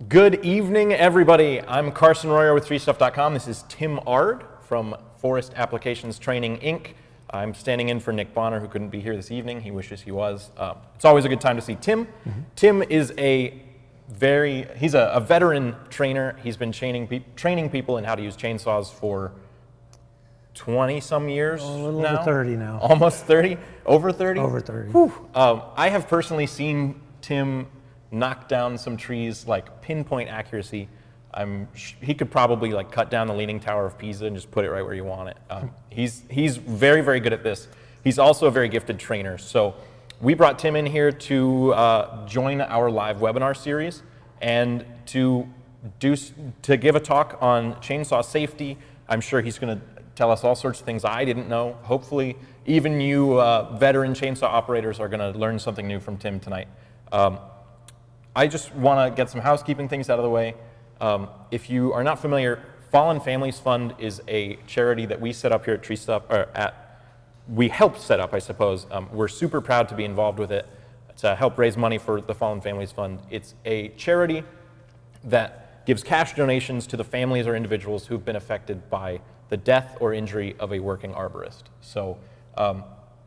Good evening, everybody. I'm Carson Royer with TreeStuff.com. This is Tim Ard from Forest Applications Training, Inc. I'm standing in for Nick Bonner, who couldn't be here this evening. He wishes he was. It's always a good time to see Tim. Tim is he's a veteran trainer. He's been training people in how to use chainsaws for 20-some years A little now. over 30 now. Almost 30? Over 30? Over 30. Whew. I have personally seen Tim knock down some trees like pinpoint accuracy. He could probably like cut down the Leaning Tower of Pisa and just put it right where you want it. He's very, very good at this. He's also a very gifted trainer. So we brought Tim in here to join our live webinar series and to give a talk on chainsaw safety. I'm sure he's going to tell us all sorts of things I didn't know. Hopefully, even you veteran chainsaw operators are going to learn something new from Tim tonight. I just want to get some housekeeping things out of the way. If you are not familiar, Fallen Families Fund is a charity that we set up here at TreeStuff, we helped set up, I suppose. We're super proud to be involved with it to help raise money for the Fallen Families Fund. It's a charity that gives cash donations to the families or individuals who've been affected by the death or injury of a working arborist. So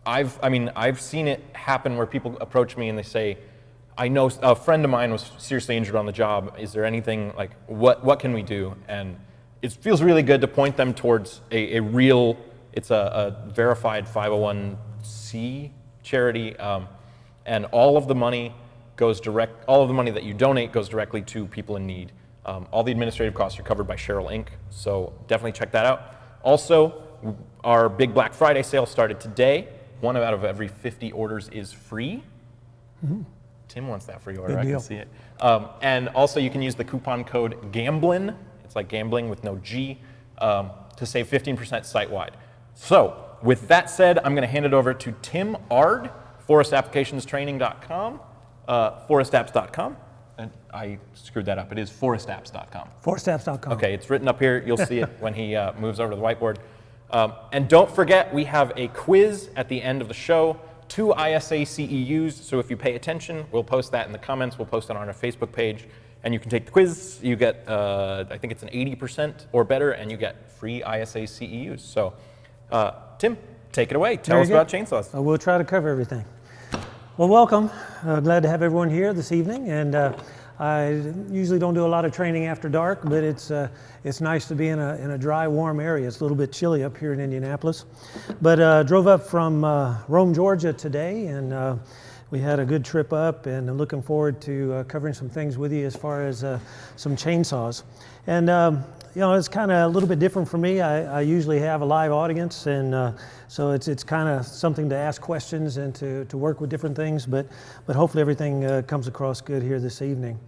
I've seen it happen where people approach me and they say, I know a friend of mine was seriously injured on the job. Is there anything, like, what can we do? And it feels really good to point them towards a real, it's a verified 501c charity, and all of the money that you donate goes directly to people in need. All the administrative costs are covered by Cheryl Inc., so definitely check that out. Also, our big Black Friday sale started today. One out of every 50 orders is free. Mm-hmm. Tim wants that free order, I can see it. And also you can use the coupon code GAMBLIN, it's like gambling with no G, to save 15% site-wide. So with that said, I'm going to hand it over to Tim Ard, forestapplicationstraining.com, forestapps.com. And I screwed that up, it is forestapps.com. Forestapps.com. Okay, it's written up here, you'll see it when he moves over to the whiteboard. And don't forget, we have a quiz at the end of the show. 2 ISA CEUs, so if you pay attention, we'll post that in the comments, we'll post it on our Facebook page, and you can take the quiz. You get, I think it's an 80% or better, and you get free ISA CEUs. So, Tim, take it away. Tell us about chainsaws. We'll try to cover everything. Well, welcome. Glad to have everyone here this evening, and I usually don't do a lot of training after dark, but it's nice to be in a dry, warm area. It's a little bit chilly up here in Indianapolis. But drove up from Rome, Georgia today, and we had a good trip up, and I'm looking forward to covering some things with you as far as some chainsaws. And you know, it's kind of a little bit different for me. I usually have a live audience, and so it's kind of something to ask questions and to work with different things, but hopefully everything comes across good here this evening.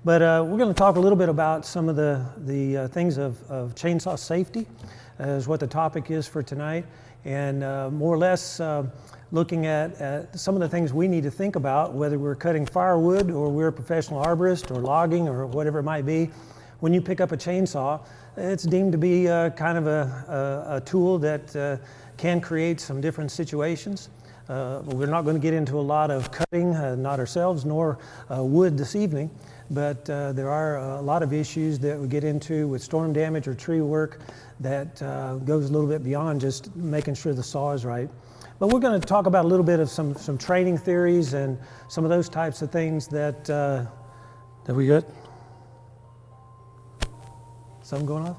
But we're going to talk a little bit about some of the things of chainsaw safety, is what the topic is for tonight, and more or less looking at some of the things we need to think about, whether we're cutting firewood or we're a professional arborist or logging or whatever it might be. When you pick up a chainsaw, it's deemed to be kind of a tool that can create some different situations. We're not going to get into a lot of cutting, not ourselves, nor wood this evening, but there are a lot of issues that we get into with storm damage or tree work that goes a little bit beyond just making sure the saw is right. But we're going to talk about a little bit of some training theories and some of those types of things that we got. Something going on?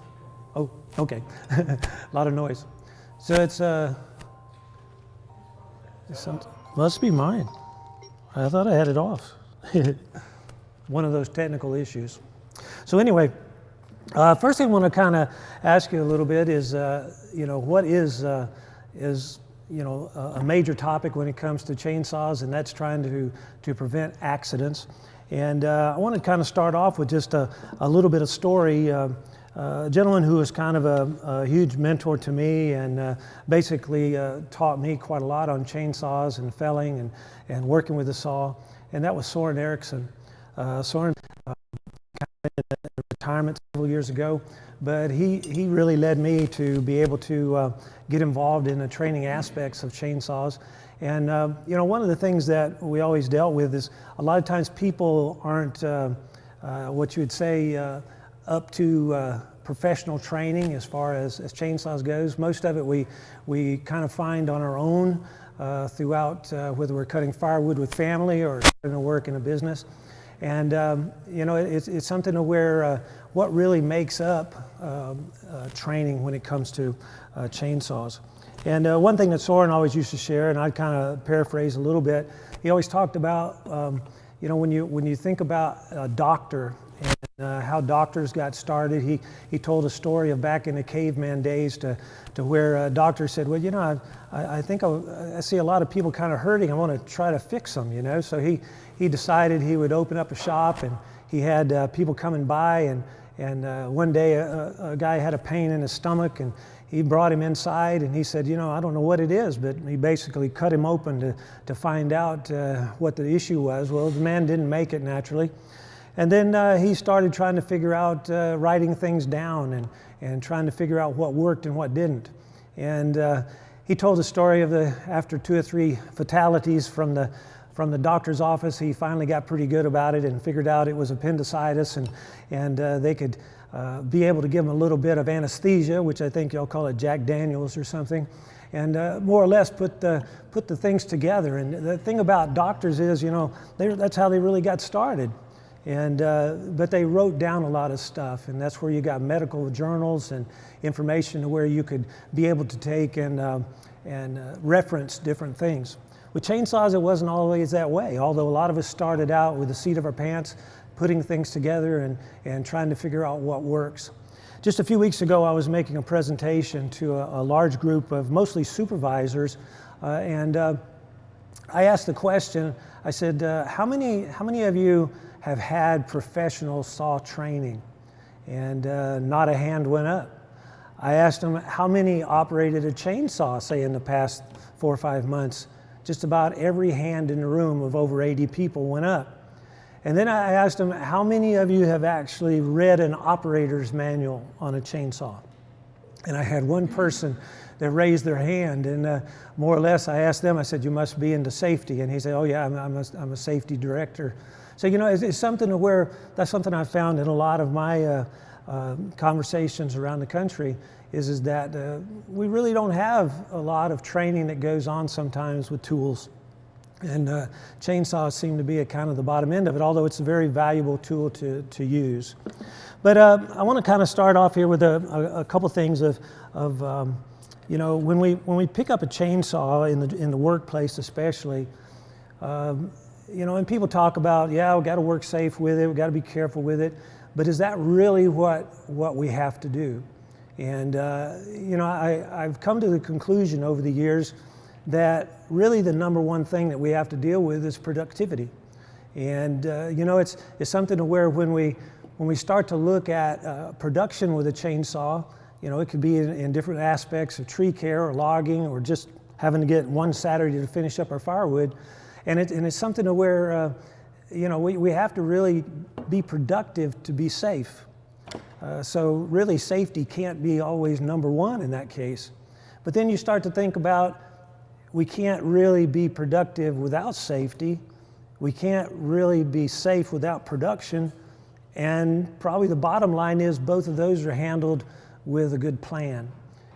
Oh, okay. A lot of noise. So it's must be mine. I thought I had it off. One of those technical issues. So anyway, first thing I want to kind of ask you a little bit is, you know, what is you know, a major topic when it comes to chainsaws, and that's trying to prevent accidents. And I want to kind of start off with just a little bit of story. A gentleman who was kind of a huge mentor to me and basically taught me quite a lot on chainsaws and felling and working with the saw, and that was Soren Erickson. Soren kind of in retirement several years ago, but he really led me to be able to get involved in the training aspects of chainsaws. And you know, one of the things that we always dealt with is a lot of times people aren't what you would say up to professional training as far as chainsaws goes. Most of it we kind of find on our own throughout, whether we're cutting firewood with family or doing work in a business. And you know, it's something to where what really makes up training when it comes to chainsaws. And one thing that Soren always used to share, and I'd kind of paraphrase a little bit, he always talked about, you know, when you think about a doctor and how doctors got started, he told a story of back in the caveman days to where a doctor said, well, you know, I think I see a lot of people kind of hurting. I want to try to fix them, you know. So he decided he would open up a shop, and he had people coming by, and one day a guy had a pain in his stomach, and he brought him inside, and he said, you know, I don't know what it is, but he basically cut him open to find out what the issue was. Well, the man didn't make it naturally. And then he started trying to figure out writing things down and trying to figure out what worked and what didn't. And he told the story of after 2 or 3 fatalities from the doctor's office, he finally got pretty good about it and figured out it was appendicitis, and they could be able to give him a little bit of anesthesia, which I think y'all call it Jack Daniels or something, and more or less put the things together. And the thing about doctors is, you know, that's how they really got started. And but they wrote down a lot of stuff, and that's where you got medical journals and information to where you could be able to take and reference different things. With chainsaws, it wasn't always that way, although a lot of us started out with the seat of our pants, putting things together and trying to figure out what works. Just a few weeks ago, I was making a presentation to a large group of mostly supervisors, and I asked the question, I said, how many of you have had professional saw training? And not a hand went up. I asked them, how many operated a chainsaw, say, in the past 4 or 5 months? Just about every hand in the room of over 80 people went up. And then I asked them, how many of you have actually read an operator's manual on a chainsaw? And I had one person that raised their hand, and more or less I asked them, I said, you must be into safety. And he said, oh yeah, I'm a safety director. So, you know, it's something to where, that's something I've found in a lot of my conversations around the country, is that we really don't have a lot of training that goes on sometimes with tools. And chainsaws seem to be at kind of the bottom end of it, although it's a very valuable tool to use. But I want to kind of start off here with a couple things of you know, when we pick up a chainsaw in the workplace especially, you know, and people talk about, yeah, we've got to work safe with it, we've got to be careful with it, but is that really what we have to do? And you know, I've come to the conclusion over the years that really the number one thing that we have to deal with is productivity. And you know, it's something to where when we start to look at production with a chainsaw, you know, it could be in different aspects of tree care or logging or just having to get one Saturday to finish up our firewood. And it's something to where, you know, we have to really be productive to be safe. So really safety can't be always number one in that case. But then you start to think about, we can't really be productive without safety. We can't really be safe without production. And probably the bottom line is both of those are handled with a good plan.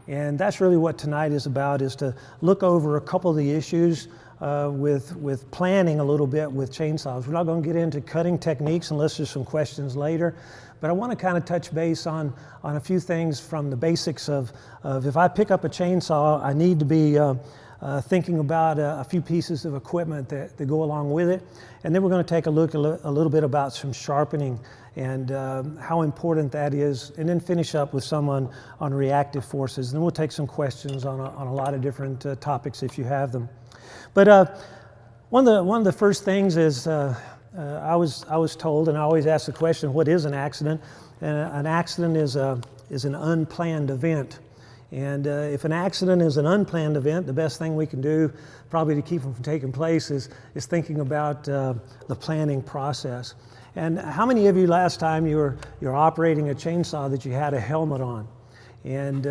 And that's really what tonight is about, is to look over a couple of the issues with planning a little bit with chainsaws. We're not going to get into cutting techniques unless there's some questions later, but I want to kind of touch base on a few things from the basics of if I pick up a chainsaw, I need to be thinking about a few pieces of equipment that go along with it. And then we're going to take a look a little bit about some sharpening and how important that is, and then finish up with some on reactive forces. And then we'll take some questions on a lot of different topics if you have them. But one of the first things is I was told, and I always ask the question, what is an accident? And an accident is an unplanned event. And if an accident is an unplanned event, the best thing we can do probably to keep them from taking place is thinking about the planning process. And how many of you last time you're operating a chainsaw that you had a helmet on? And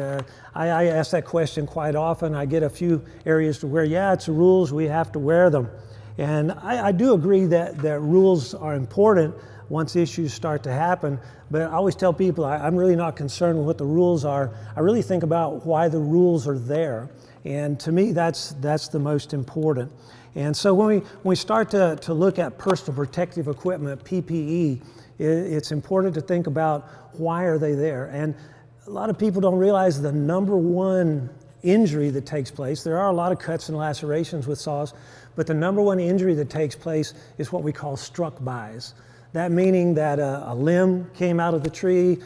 I ask that question quite often. I get a few areas to where, yeah, it's the rules, we have to wear them. And I do agree that rules are important, once issues start to happen. But I always tell people I'm really not concerned with what the rules are. I really think about why the rules are there. And to me, that's the most important. And so when we start to look at personal protective equipment, PPE, it's important to think about why are they there. And a lot of people don't realize the number one injury that takes place. There are a lot of cuts and lacerations with saws, but the number one injury that takes place is what we call struck bys. That meaning that a limb came out of the tree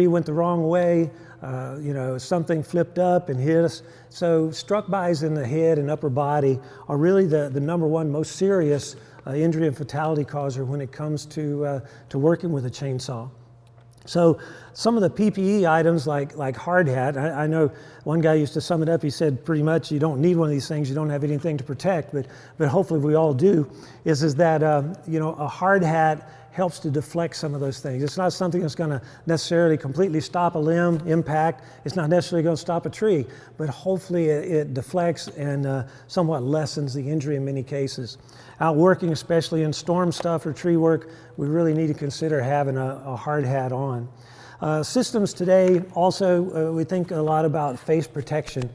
went the wrong way, something flipped up and hit us. So struck bys in the head and upper body are really the number one most serious injury and fatality causer when it comes to working with a chainsaw. So some of the PPE items like hard hat, I know one guy used to sum it up, he said pretty much you don't need one of these things, you don't have anything to protect, but hopefully we all do, is that a hard hat helps to deflect some of those things. It's not something that's going to necessarily completely stop a limb impact. It's not necessarily going to stop a tree, but hopefully it deflects and somewhat lessens the injury in many cases. Out working, especially in storm stuff or tree work, we really need to consider having a hard hat on. Systems today also, we think a lot about face protection.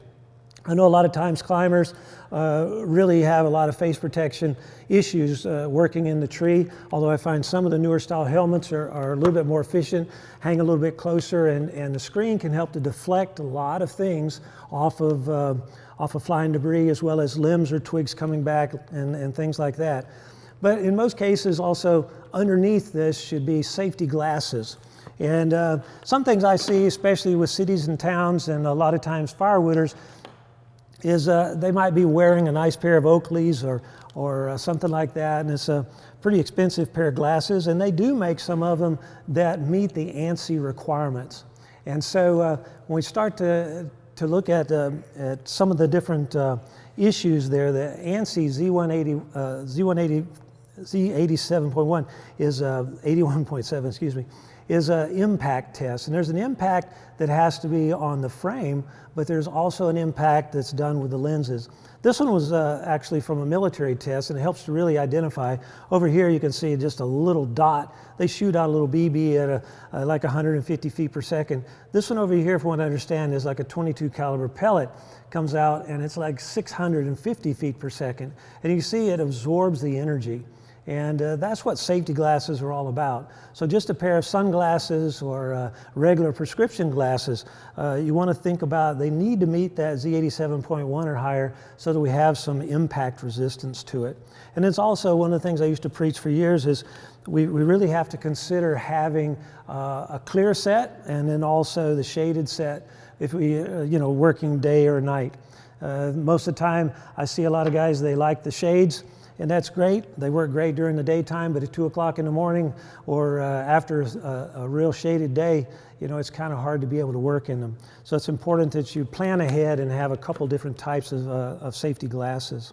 I know a lot of times climbers really have a lot of face protection issues working in the tree, although I find some of the newer style helmets are a little bit more efficient, hang a little bit closer, and the screen can help to deflect a lot of things off of flying debris, as well as limbs or twigs coming back and things like that. But in most cases also underneath this should be safety glasses. And some things I see, especially with cities and towns and a lot of times firewooders, is they might be wearing a nice pair of Oakleys or something like that, and it's a pretty expensive pair of glasses, and they do make some of them that meet the ANSI requirements. And so when we start to look at some of the different issues there, the ANSI Z87.1 is 81.7, excuse me, is an impact test. And there's an impact that has to be on the frame, but there's also an impact that's done with the lenses. This one was actually from a military test, and it helps to really identify. Over here you can see just a little dot. They shoot out a little BB at like 150 feet per second. This one over here, from what I understand, is like a 22 caliber pellet. Comes out and it's like 650 feet per second. And you can see it absorbs the energy. And that's what safety glasses are all about. So just a pair of sunglasses or regular prescription glasses, you want to think about, they need to meet that Z87.1 or higher so that we have some impact resistance to it. And it's also one of the things I used to preach for years is we really have to consider having a clear set and then also the shaded set if we, working day or night. Most of the time I see a lot of guys, they like the shades. And that's great. They work great during the daytime, but at 2 o'clock in the morning or after a real shaded day, it's kind of hard to be able to work in them. So it's important that you plan ahead and have a couple different types of safety glasses.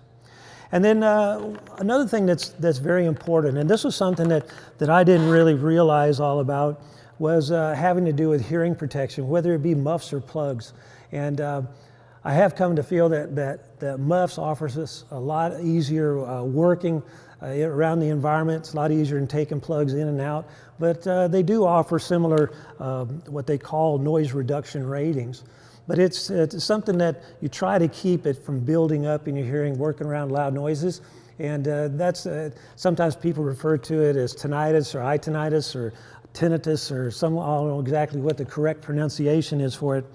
And then another thing that's very important, and this was something that I didn't really realize all about, was having to do with hearing protection, whether it be muffs or plugs. And I have come to feel that muffs offers us a lot easier working around the environment. It's a lot easier than taking plugs in and out, but they do offer similar what they call noise reduction ratings. But it's something that you try to keep it from building up in your hearing, working around loud noises. And that's sometimes people refer to it as tinnitus or tinnitus or tinnitus or I don't know exactly what the correct pronunciation is for it.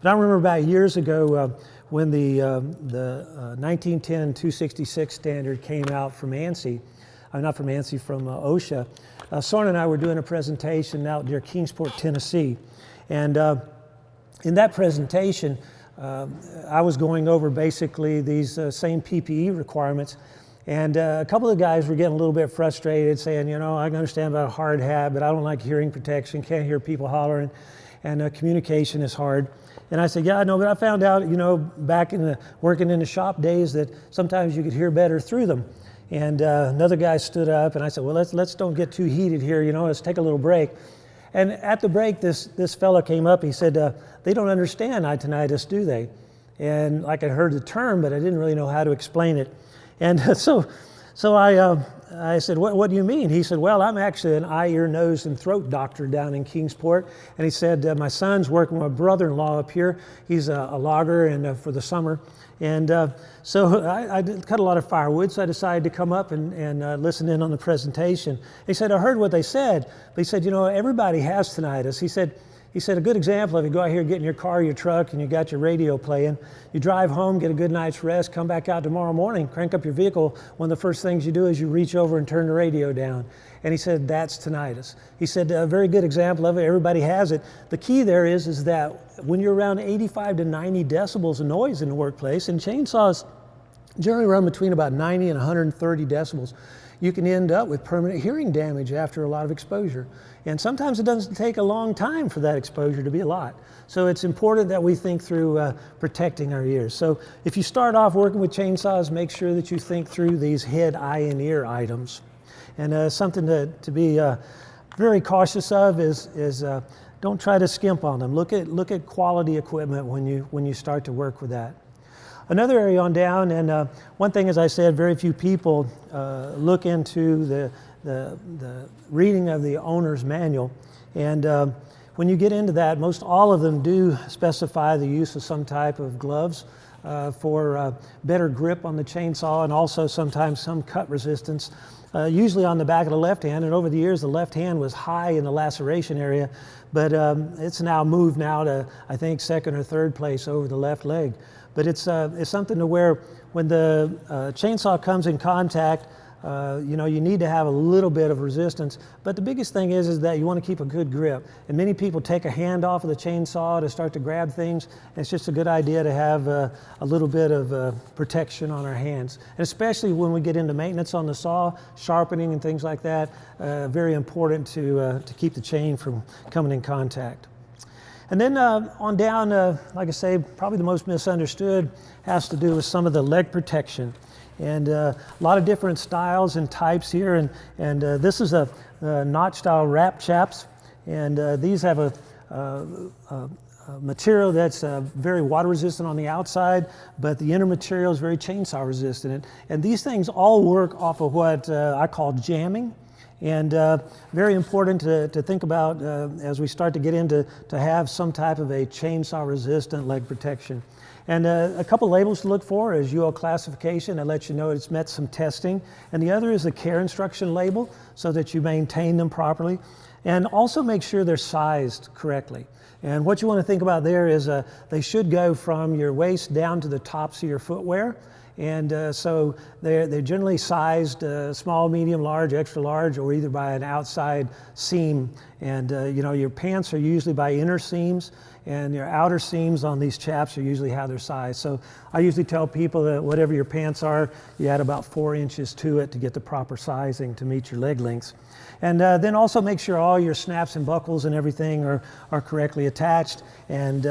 But I remember about years ago when the 1910 266 standard came out from ANSI, not from ANSI, from OSHA. Soren and I were doing a presentation out near Kingsport, Tennessee. And in that presentation, I was going over basically these same PPE requirements. And a couple of guys were getting a little bit frustrated, saying, I can understand about a hard hat, but I don't like hearing protection, can't hear people hollering, and communication is hard. And I said, yeah, I know, but I found out, back in working in the shop days that sometimes you could hear better through them. And another guy stood up, and I said, well, let's don't get too heated here, let's take a little break. And at the break, this fellow came up, he said, they don't understand tinnitus, do they? And like I heard the term, but I didn't really know how to explain it. And so I I said, what do you mean? He said, well, I'm actually an eye, ear, nose, and throat doctor down in Kingsport. And he said, my son's working with my brother-in-law up here. He's a logger and for the summer. And so I cut a lot of firewood, so I decided to come up and listen in on the presentation. He said, I heard what they said, but he said, you know, everybody has tinnitus. He said, a good example of you go out here, get in your car, your truck, and you got your radio playing. You drive home, get a good night's rest, come back out tomorrow morning, crank up your vehicle. One of the first things you do is you reach over and turn the radio down. And he said, that's tinnitus. He said, a very good example of it. Everybody has it. The key there is that when you're around 85 to 90 decibels of noise in the workplace, and chainsaws generally run between about 90 and 130 decibels, you can end up with permanent hearing damage after a lot of exposure. And sometimes it doesn't take a long time for that exposure to be a lot. So it's important that we think through protecting our ears. So if you start off working with chainsaws, make sure that you think through these head, eye, and ear items. And something to be very cautious of is don't try to skimp on them. Look at quality equipment when you start to work with that. Another area on down, and one thing, as I said, very few people look into the reading of the owner's manual. And when you get into that, most all of them do specify the use of some type of gloves for better grip on the chainsaw, and also sometimes some cut resistance. Usually on the back of the left hand, and over the years the left hand was high in the laceration area, but it's now moved now to, I think, second or third place over the left leg. But it's something to where when the chainsaw comes in contact, you know, you need to have a little bit of resistance. But the biggest thing is that you want to keep a good grip. And many people take a hand off of the chainsaw to start to grab things. And it's just a good idea to have a little bit of protection on our hands. And especially when we get into maintenance on the saw, sharpening and things like that, very important to keep the chain from coming in contact. And then on down, like I say, probably the most misunderstood has to do with some of the leg protection. And a lot of different styles and types here. And this is a notch style wrap chaps. And these have a material that's very water resistant on the outside, but the inner material is very chainsaw resistant. And these things all work off of what I call jamming. And very important to think about as we start to get into to have some type of a chainsaw resistant leg protection. And a couple labels to look for is UL classification that lets you know it's met some testing. And the other is a care instruction label so that you maintain them properly. And also make sure they're sized correctly. And what you want to think about there is they should go from your waist down to the tops of your footwear. And so they're generally sized small, medium, large, extra large, or either by an outside seam. And you know, your pants are usually by inner seams, and your outer seams on these chaps are usually how they're sized. So I usually tell people that whatever your pants are, you add about 4 inches to it to get the proper sizing to meet your leg lengths. And then also make sure all your snaps and buckles and everything are correctly attached. And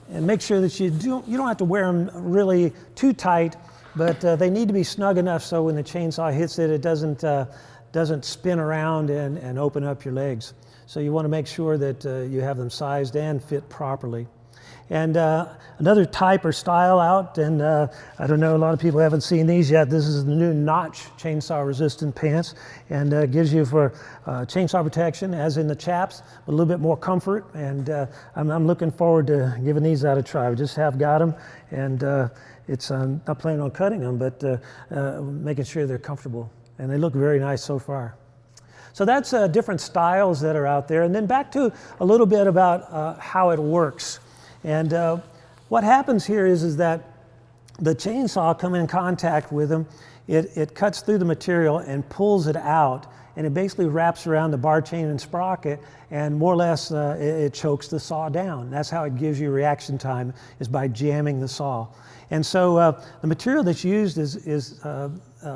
make sure that you don't have to wear them really too tight, but they need to be snug enough so when the chainsaw hits it, it doesn't spin around and open up your legs. So you want to make sure that you have them sized and fit properly. And another type or style out, and I don't know, a lot of people haven't seen these yet. This is the new notch chainsaw resistant pants, and gives you for chainsaw protection, as in the chaps, a little bit more comfort. And I'm looking forward to giving these out a try. We just have got them, and I'm not planning on cutting them, but making sure they're comfortable. And they look very nice so far. So that's different styles that are out there. And then back to a little bit about how it works. And what happens here is that the chainsaw coming in contact with them, it cuts through the material and pulls it out, and it basically wraps around the bar chain and sprocket, and more or less it chokes the saw down. That's how it gives you reaction time, is by jamming the saw. And so the material that's used is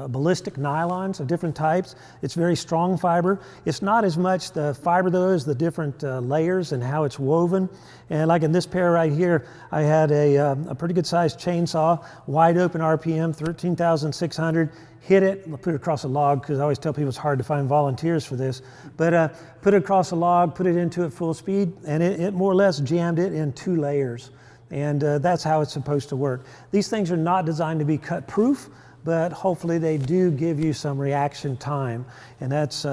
ballistic nylons of different types. It's very strong fiber. It's not as much the fiber though as the different layers and how it's woven. And like in this pair right here, I had a pretty good sized chainsaw, wide open RPM, 13,600. Hit it, I'll put it across a log because I always tell people it's hard to find volunteers for this. But put it across a log, put it into it full speed, and it more or less jammed it in 2 layers. And that's how it's supposed to work. These things are not designed to be cut proof, but hopefully they do give you some reaction time, and that's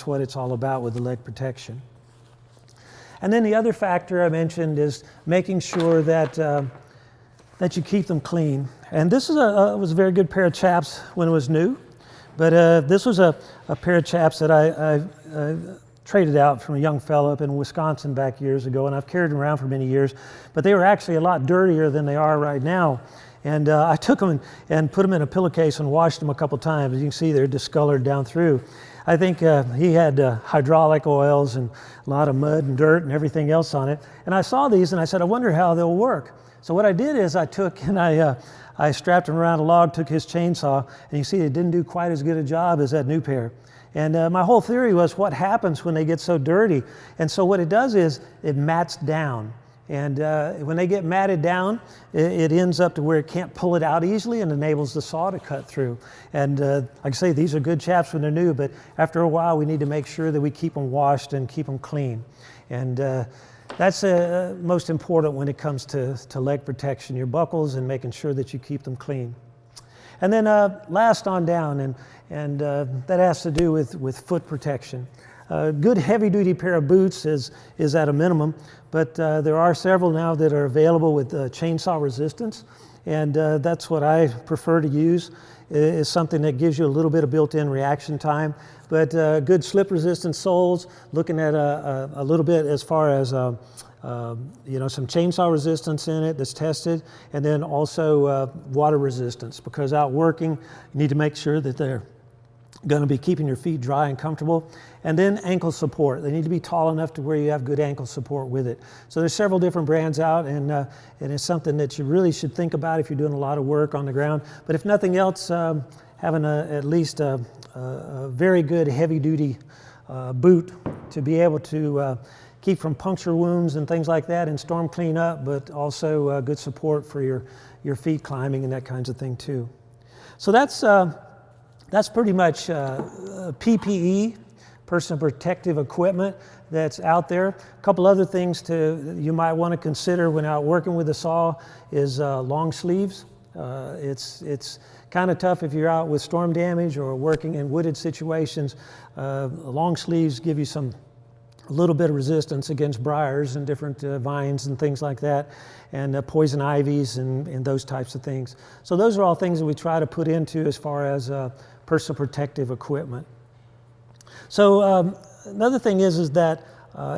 what it's all about with the leg protection. And then the other factor I mentioned is making sure that you keep them clean. And this is was a very good pair of chaps when it was new, but this was a pair of chaps that I traded out from a young fellow up in Wisconsin back years ago, and I've carried them around for many years, but they were actually a lot dirtier than they are right now. And I took them and put them in a pillowcase and washed them a couple times. As you can see, they're discolored down through. I think he had hydraulic oils and a lot of mud and dirt and everything else on it. And I saw these and I said, I wonder how they'll work. So what I did is I took and I strapped him around a log, took his chainsaw, and you see it didn't do quite as good a job as that new pair. And my whole theory was what happens when they get so dirty. And so what it does is it mats down. And when they get matted down, it ends up to where it can't pull it out easily and enables the saw to cut through. And like I say, these are good chaps when they're new, but after a while we need to make sure that we keep them washed and keep them clean. And that's most important when it comes to leg protection, your buckles and making sure that you keep them clean. And then last on down, and that has to do with foot protection. A good heavy-duty pair of boots is at a minimum, but there are several now that are available with chainsaw resistance, and that's what I prefer to use. Is something that gives you a little bit of built-in reaction time, but good slip-resistant soles, looking at a little bit as far as some chainsaw resistance in it that's tested, and then also water resistance, because out working, you need to make sure that they're going to be keeping your feet dry and comfortable. And then ankle support. They need to be tall enough to where you have good ankle support with it. So there's several different brands out, and it's something that you really should think about if you're doing a lot of work on the ground. But if nothing else, having at least a very good heavy-duty boot to be able to keep from puncture wounds and things like that and storm clean up, but also good support for your feet climbing and that kinds of thing too. So that's pretty much PPE, personal protective equipment, that's out there. A couple other things you might want to consider when out working with a saw is long sleeves. It's kind of tough if you're out with storm damage or working in wooded situations. Long sleeves give you a little bit of resistance against briars and different vines and things like that, and poison ivies and those types of things. So those are all things that we try to put into as far as personal protective equipment. So another thing is that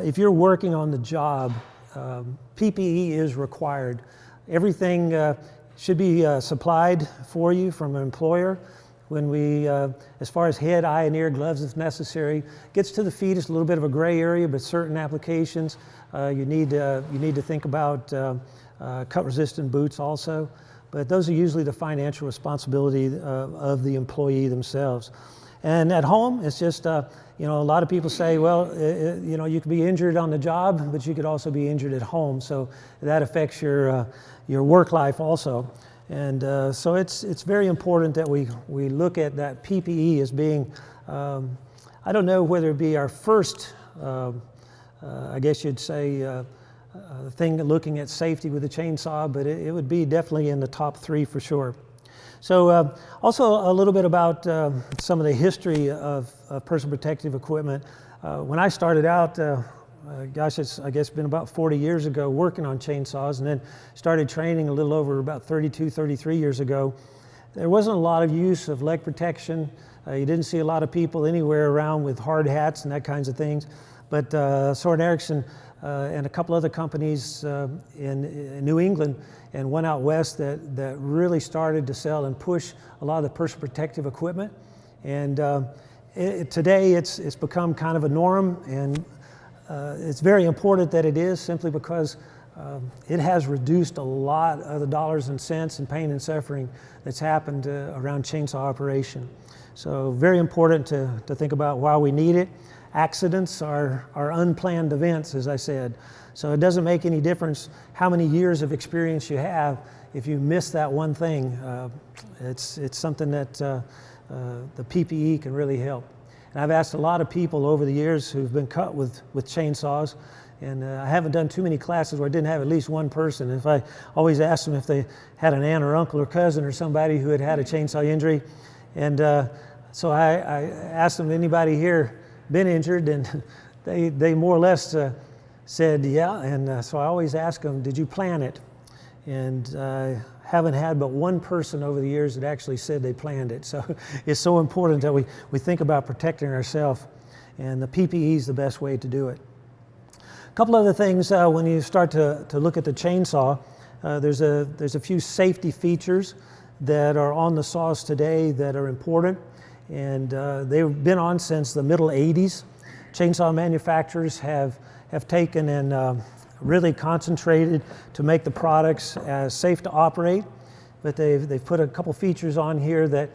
if you're working on the job, PPE is required. Everything should be supplied for you from an employer. When we, as far as head, eye, and ear gloves if necessary, gets to the feet, it's a little bit of a gray area, but certain applications you need to think about cut-resistant boots also. But those are usually the financial responsibility of the employee themselves. And at home, it's just, a lot of people say, well, you could be injured on the job, but you could also be injured at home. So that affects your work life also. And so it's very important that we look at that PPE as being, I don't know whether it be our first, I guess you'd say, thing looking at safety with a chainsaw, but it would be definitely in the top 3 for sure. So also a little bit about some of the history of personal protective equipment. When I started out, it's I guess been about 40 years ago working on chainsaws, and then started training a little over about 32, 33 years ago. There wasn't a lot of use of leg protection. You didn't see a lot of people anywhere around with hard hats and that kinds of things. But Soren Eriksson and a couple other companies in New England and one out west that really started to sell and push a lot of the personal protective equipment. And today it's become kind of a norm, and it's very important that it is, simply because it has reduced a lot of the dollars and cents and pain and suffering that's happened around chainsaw operation. So very important to think about why we need it. Accidents are unplanned events, as I said. So it doesn't make any difference how many years of experience you have. If you miss that one thing, it's something that the PPE can really help. And I've asked a lot of people over the years who've been cut with chainsaws, And I haven't done too many classes where I didn't have at least one person. If I always asked them if they had an aunt or uncle or cousin or somebody who had had a chainsaw injury. And so I asked them, anybody here been injured? And they more or less said, yeah. And so I always ask them, did you plan it? And I haven't had but one person over the years that actually said they planned it. So it's so important that we think about protecting ourselves. And the PPE is the best way to do it. A couple other things when you start to look at the chainsaw, there's a few safety features that are on the saws today that are important, and they've been on since the middle 80s. Chainsaw manufacturers have taken and really concentrated to make the products as safe to operate, but they've put a couple features on here that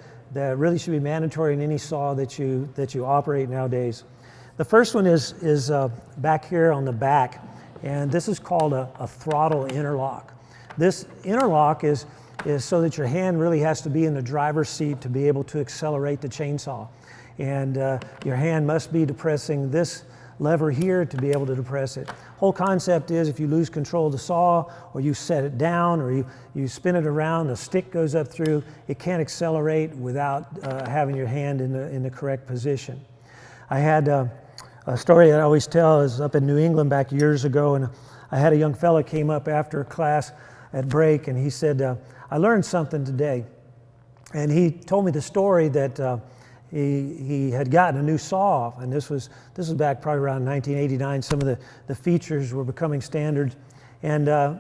really should be mandatory in any saw that you operate nowadays. The first one is back here on the back, and this is called a throttle interlock. This interlock is so that your hand really has to be in the driver's seat to be able to accelerate the chainsaw. And your hand must be depressing this lever here to be able to depress it. Whole concept is if you lose control of the saw, or you set it down, or you spin it around, the stick goes up through, it can't accelerate without having your hand in the correct position. I had a story that I always tell is up in New England back years ago, and I had a young fella came up after a class at break, and he said, I learned something today. And he told me the story that he had gotten a new saw, and this was back probably around 1989. Some of the features were becoming standard. And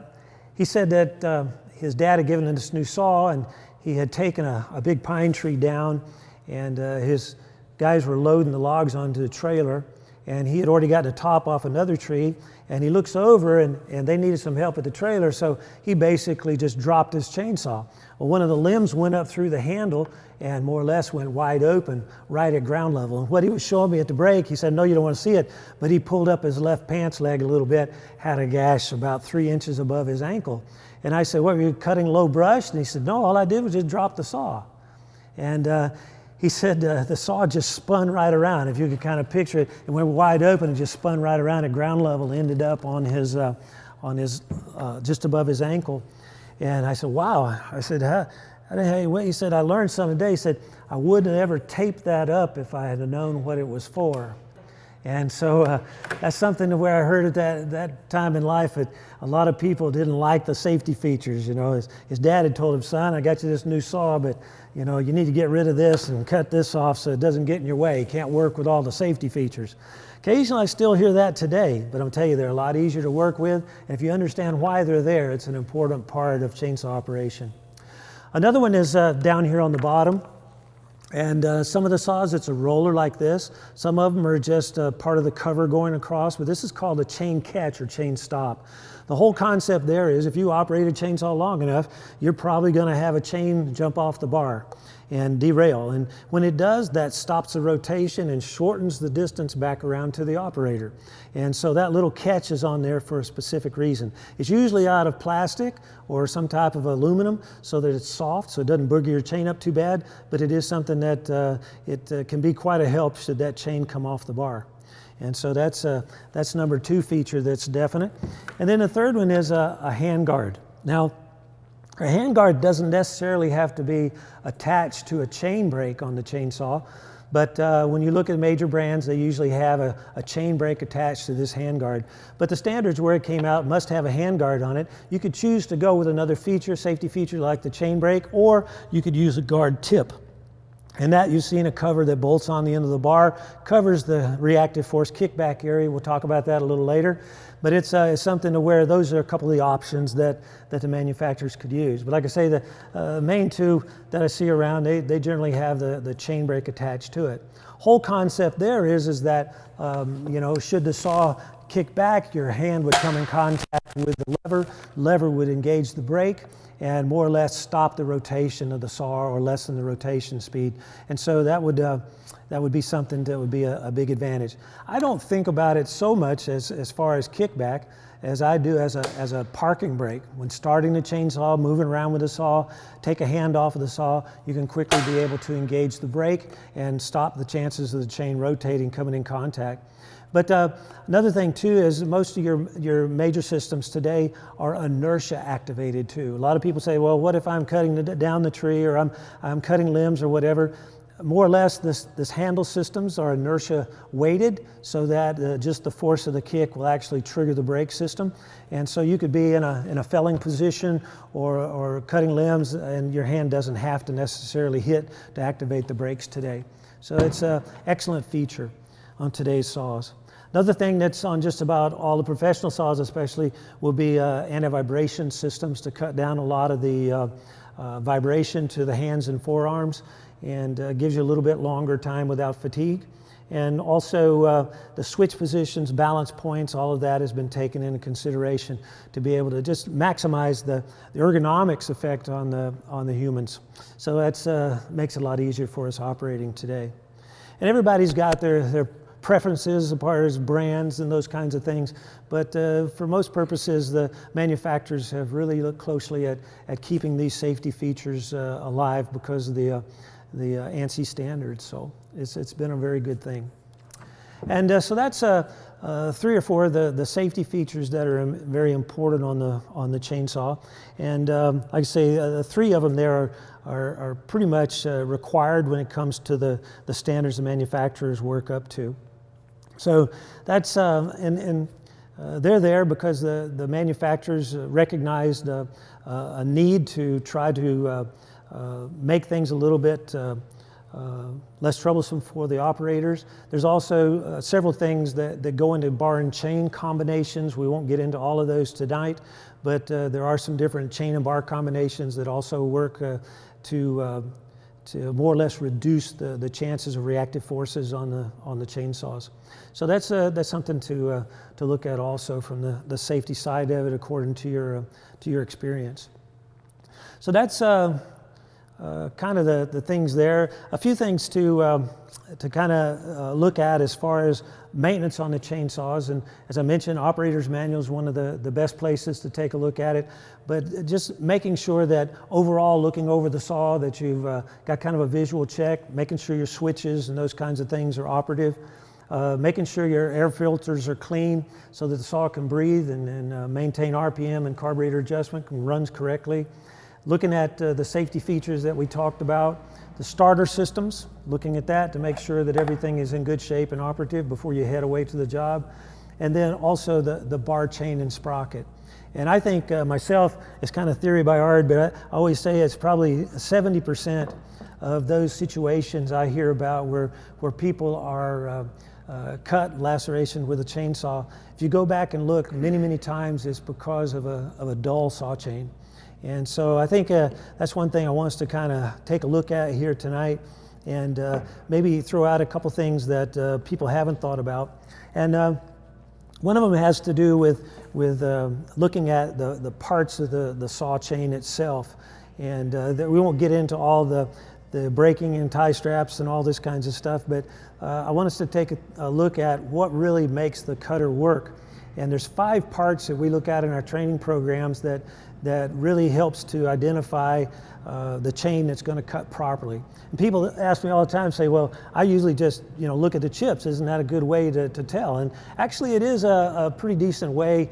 he said that his dad had given him this new saw, and he had taken a big pine tree down, and his guys were loading the logs onto the trailer, and he had already got the top off another tree, and he looks over and they needed some help at the trailer, so he basically just dropped his chainsaw. Well, one of the limbs went up through the handle and more or less went wide open right at ground level. And what he was showing me at the break, he said, no, you don't want to see it, but he pulled up his left pants leg a little bit, had a gash about 3 inches above his ankle. And I said, what, were you cutting low brush? And he said, no, all I did was just drop the saw. And he said the saw just spun right around. If you could kind of picture it, it went wide open and just spun right around at ground level, ended up on his just above his ankle. And I said, wow. I said, he said, I learned something today. He said, I wouldn't have ever taped that up if I had known what it was for. And so that's something to where I heard at that time in life that a lot of people didn't like the safety features. You know, his dad had told him, son, I got you this new saw, but you know, you need to get rid of this and cut this off so it doesn't get in your way. You can't work with all the safety features. Occasionally I still hear that today, but I'm telling you, they're a lot easier to work with. And if you understand why they're there, it's an important part of chainsaw operation. Another one is down here on the bottom. And some of the saws, it's a roller like this. Some of them are just part of the cover going across, but this is called a chain catch or chain stop. The whole concept there is if you operate a chainsaw long enough, you're probably going to have a chain jump off the bar and derail. And when it does, that stops the rotation and shortens the distance back around to the operator. And so that little catch is on there for a specific reason. It's usually out of plastic or some type of aluminum so that it's soft, so it doesn't booger your chain up too bad, but it is something that it can be quite a help should that chain come off the bar. And so that's number 2 feature that's definite. And then the third one is a hand guard. Now, a hand guard doesn't necessarily have to be attached to a chain brake on the chainsaw, but when you look at major brands, they usually have a chain brake attached to this hand guard. But the standards where it came out must have a hand guard on it. You could choose to go with another feature, safety feature like the chain brake, or you could use a guard tip. And that you've seen a cover that bolts on the end of the bar, covers the reactive force kickback area. We'll talk about that a little later. But it's something to where those are a couple of the options that the manufacturers could use. But like I say, the main 2 that I see around, they generally have the chain brake attached to it. Whole concept there is that, you know, should the saw kick back, your hand would come in contact with the lever would engage the brake, and more or less stop the rotation of the saw or lessen the rotation speed. And so that would be something that would be a big advantage. I don't think about it so much as far as kickback as I do as a parking brake. When starting the chainsaw, moving around with the saw, take a hand off of the saw, you can quickly be able to engage the brake and stop the chances of the chain rotating, coming in contact. But another thing too is most of your major systems today are inertia activated too. A lot of people say, well, what if I'm cutting down the tree, or I'm cutting limbs or whatever? More or less, this handle systems are inertia weighted, so that just the force of the kick will actually trigger the brake system. And so you could be in a felling position or cutting limbs, and your hand doesn't have to necessarily hit to activate the brakes today. So it's an excellent feature on today's saws. Another thing that's on just about all the professional saws especially will be anti-vibration systems to cut down a lot of the vibration to the hands and forearms, and gives you a little bit longer time without fatigue. And also the switch positions, balance points, all of that has been taken into consideration to be able to just maximize the ergonomics effect on the humans. So that makes it a lot easier for us operating today. And everybody's got their preferences as far as brands and those kinds of things, but for most purposes, the manufacturers have really looked closely at keeping these safety features alive because of the ANSI standards. So it's been a very good thing. And so that's 3 or 4 of the safety features that are very important on the chainsaw. And like I say, 3 of them there are pretty much required when it comes to the standards the manufacturers work up to. So that's they're there because the manufacturers recognized a need to try to make things a little bit less troublesome for the operators. There's also several things that go into bar and chain combinations. We won't get into all of those tonight, but there are some different chain and bar combinations that also work to more or less reduce the chances of reactive forces on the chainsaws. So that's something to look at also from the safety side of it, according to your experience. So that's kind of the things there. A few things to kind of look at as far as maintenance on the chainsaws. And as I mentioned, operator's manual is one of the best places to take a look at it. But just making sure that overall, looking over the saw, that you've got kind of a visual check, making sure your switches and those kinds of things are operative. Making sure your air filters are clean so that the saw can breathe and maintain RPM and carburetor adjustment and runs correctly. Looking at the safety features that we talked about, the starter systems, looking at that to make sure that everything is in good shape and operative before you head away to the job. And then also the bar, chain, and sprocket. And I think myself, it's kind of theory by art, but I always say it's probably 70% of those situations I hear about where people are cut, laceration with a chainsaw. If you go back and look many times, it's because of a dull saw chain. And so I think that's one thing I want us to kind of take a look at here tonight, and maybe throw out a couple things that people haven't thought about. And one of them has to do with looking at the parts of the saw chain itself. And we won't get into all the braking and tie straps and all this kinds of stuff, but I want us to take a look at what really makes the cutter work. And there's 5 parts that we look at in our training programs that really helps to identify the chain that's going to cut properly. And people ask me all the time, say, well, I usually just look at the chips. Isn't that a good way to tell? And actually it is a pretty decent way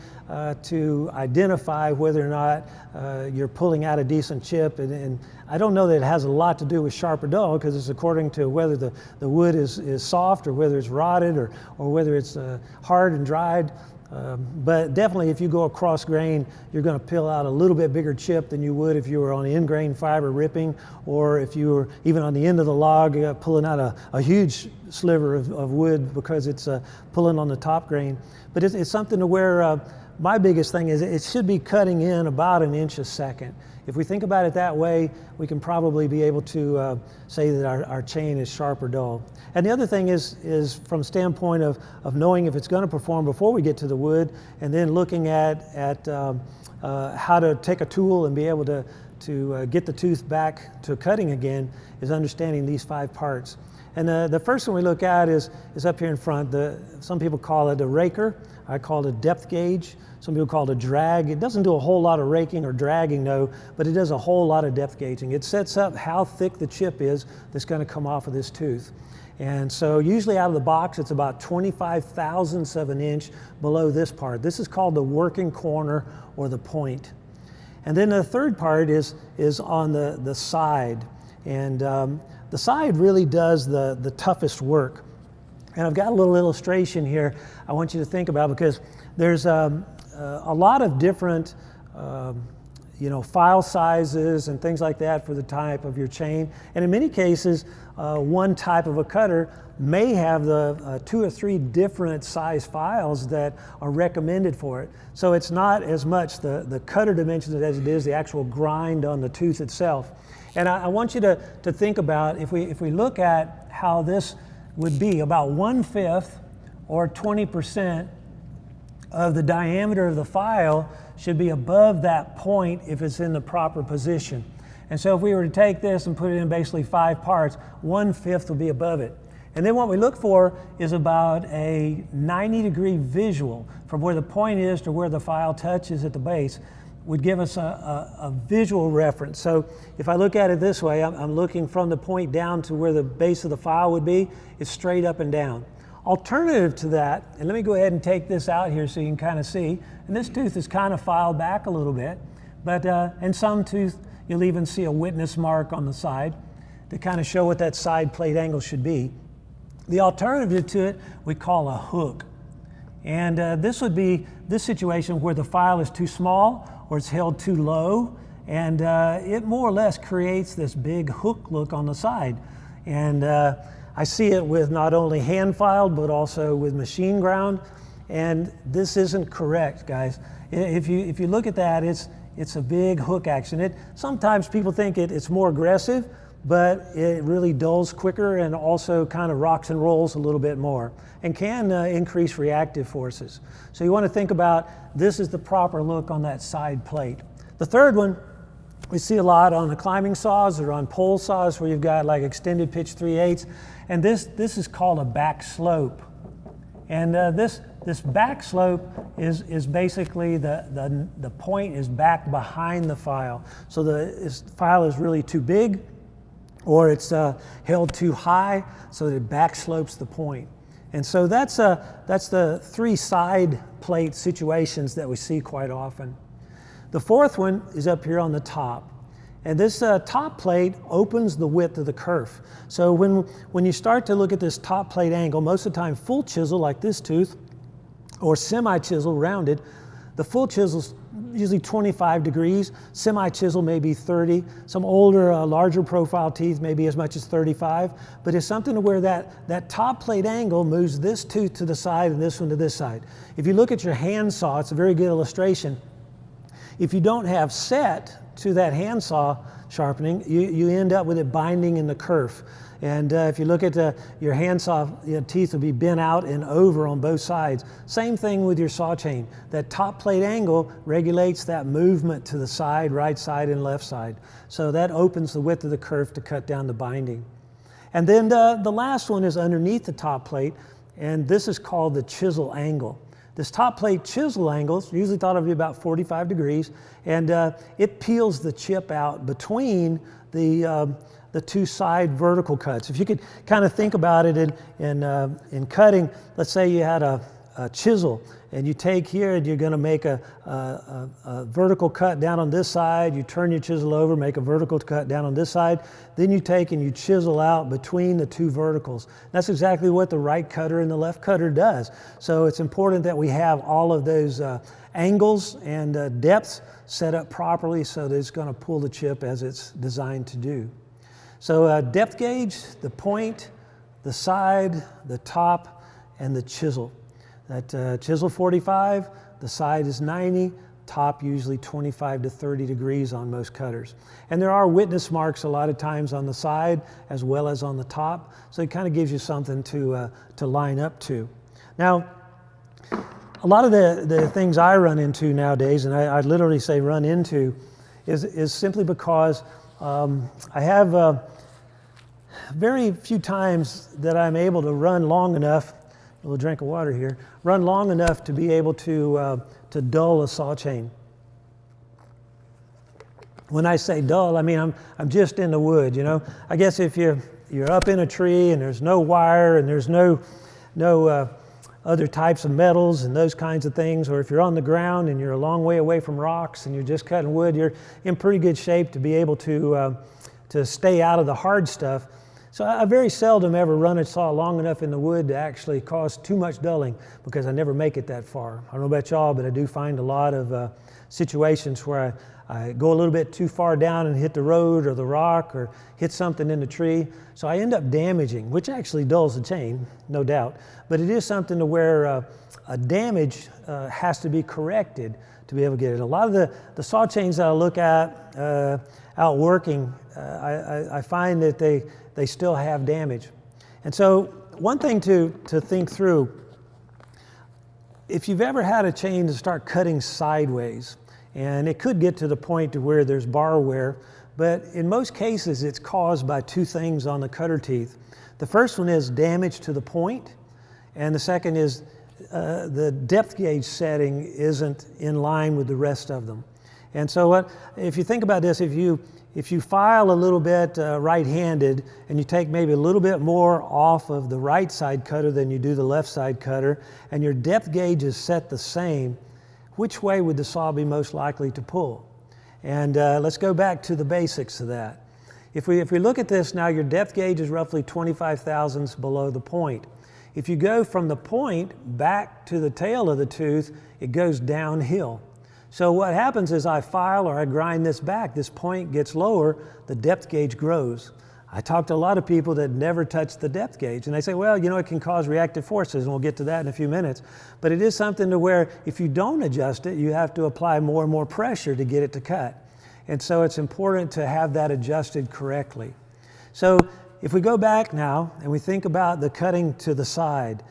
to identify whether or not you're pulling out a decent chip. And I don't know that it has a lot to do with sharp or dull, because it's according to whether the wood is soft or whether it's rotted or whether it's hard and dried. But definitely if you go across grain, you're going to peel out a little bit bigger chip than you would if you were on the in-grain fiber ripping, or if you were even on the end of the log pulling out a huge sliver of wood because it's pulling on the top grain. But it's something to where my biggest thing is it should be cutting in about 1 inch a second. If we think about it that way, we can probably be able to say that our chain is sharp or dull. And the other thing is from standpoint of knowing if it's going to perform before we get to the wood, and then looking at how to take a tool and be able to get the tooth back to cutting again, is understanding these 5 parts. And the first one we look at is up here in front. Some people call it a raker. I call it a depth gauge. Some people call it a drag. It doesn't do a whole lot of raking or dragging, no, but it does a whole lot of depth gauging. It sets up how thick the chip is that's going to come off of this tooth. And so usually out of the box, it's about 25 thousandths of an inch below this part. This is called the working corner or the point. And then the third part is on the side. And the side really does the toughest work. And I've got a little illustration here I want you to think about, because there's a lot of different file sizes and things like that for the type of your chain. And in many cases, one type of a cutter may have the 2 or 3 different size files that are recommended for it. So it's not as much the cutter dimensions as it is the actual grind on the tooth itself. And I want you to think about, if we look at how this would be, about 1/5 or 20% of the diameter of the file should be above that point if it's in the proper position. And so if we were to take this and put it in basically 5 parts, 1/5 will be above it. And then what we look for is about a 90-degree visual from where the point is to where the file touches at the base, would give us a visual reference. So if I look at it this way, I'm looking from the point down to where the base of the file would be. It's straight up and down. Alternative to that, and let me go ahead and take this out here so you can kind of see, and this tooth is kind of filed back a little bit, but in some tooth you'll even see a witness mark on the side to kind of show what that side plate angle should be. The alternative to it we call a hook. And this would be this situation where the file is too small or it's held too low, and it more or less creates this big hook look on the side. And I see it with not only hand filed but also with machine ground, and this isn't correct, guys. If you look at that, it's a big hook action. Sometimes people think it's more aggressive, but it really dulls quicker and also kind of rocks and rolls a little bit more and can increase reactive forces. So you want to think about, this is the proper look on that side plate. The third one we see a lot on the climbing saws or on pole saws where you've got like extended pitch 3/8, and this is called a back slope. And this back slope is basically the point is back behind the file. So the file is really too big, or it's held too high so that it back slopes the point. And so that's the 3 side plate situations that we see quite often. The fourth one is up here on the top. And this top plate opens the width of the kerf. So when you start to look at this top plate angle, most of the time full chisel like this tooth, or semi-chisel rounded, the full chisel's usually 25 degrees, semi-chisel may be 30, some older, larger profile teeth may be as much as 35, but it's something to where that top plate angle moves this tooth to the side and this one to this side. If you look at your hand saw, it's a very good illustration. If you don't have set to that handsaw sharpening, you end up with it binding in the kerf. And if you look at your handsaw, teeth will be bent out and over on both sides. Same thing with your saw chain. That top plate angle regulates that movement to the side, right side and left side. So that opens the width of the kerf to cut down the binding. And then the last one is underneath the top plate, and this is called the chisel angle. This top plate chisel angle is usually thought of to be about 45 degrees, and it peels the chip out between the 2 side vertical cuts. If you could kind of think about it in cutting, let's say you had a chisel, and you take here and you're going to make a vertical cut down on this side, you turn your chisel over, make a vertical cut down on this side, then you take and you chisel out between the 2 verticals. That's exactly what the right cutter and the left cutter does. So it's important that we have all of those angles and depths set up properly so that it's going to pull the chip as it's designed to do. So depth gauge, the point, the side, the top, and the chisel. That chisel 45, the side is 90, top usually 25 to 30 degrees on most cutters. And there are witness marks a lot of times on the side as well as on the top, so it kind of gives you something to line up to. Now, a lot of the things I run into nowadays, and I literally say run into, is simply because I have very few times that I'm able to run long enough, a little drink of water here, run long enough to be able to dull a saw chain. When I say dull, I mean I'm just in the wood, you know. I guess if you're up in a tree and there's no wire and there's no other types of metals and those kinds of things, or if you're on the ground and you're a long way away from rocks and you're just cutting wood, you're in pretty good shape to be able to stay out of the hard stuff. So I very seldom ever run a saw long enough in the wood to actually cause too much dulling, because I never make it that far. I don't know about y'all, but I do find a lot of situations where I go a little bit too far down and hit the road or the rock or hit something in the tree. So I end up damaging, which actually dulls the chain, no doubt. But it is something to where a damage has to be corrected to be able to get it. A lot of the saw chains that I look at out working, I find that they still have damage. And so one thing to think through, if you've ever had a chain to start cutting sideways, and it could get to the point to where there's bar wear, but in most cases it's caused by two things on the cutter teeth. The first one is damage to the point, and the second is the depth gauge setting isn't in line with the rest of them. And so if you think about this, if you file a little bit right-handed and you take maybe a little bit more off of the right side cutter than you do the left side cutter, and your depth gauge is set the same, which way would the saw be most likely to pull? And let's go back to the basics of that. If we look at this now, your depth gauge is roughly 25 thousandths below the point. If you go from the point back to the tail of the tooth, it goes downhill. So what happens is I file or I grind this back, this point gets lower, the depth gauge grows. I talked to a lot of people that never touch the depth gauge, and they say, well, you know, it can cause reactive forces, and we'll get to that in a few minutes. But it is something to where if you don't adjust it, you have to apply more and more pressure to get it to cut. And so it's important to have that adjusted correctly. So if we go back now and we think about the cutting to the side,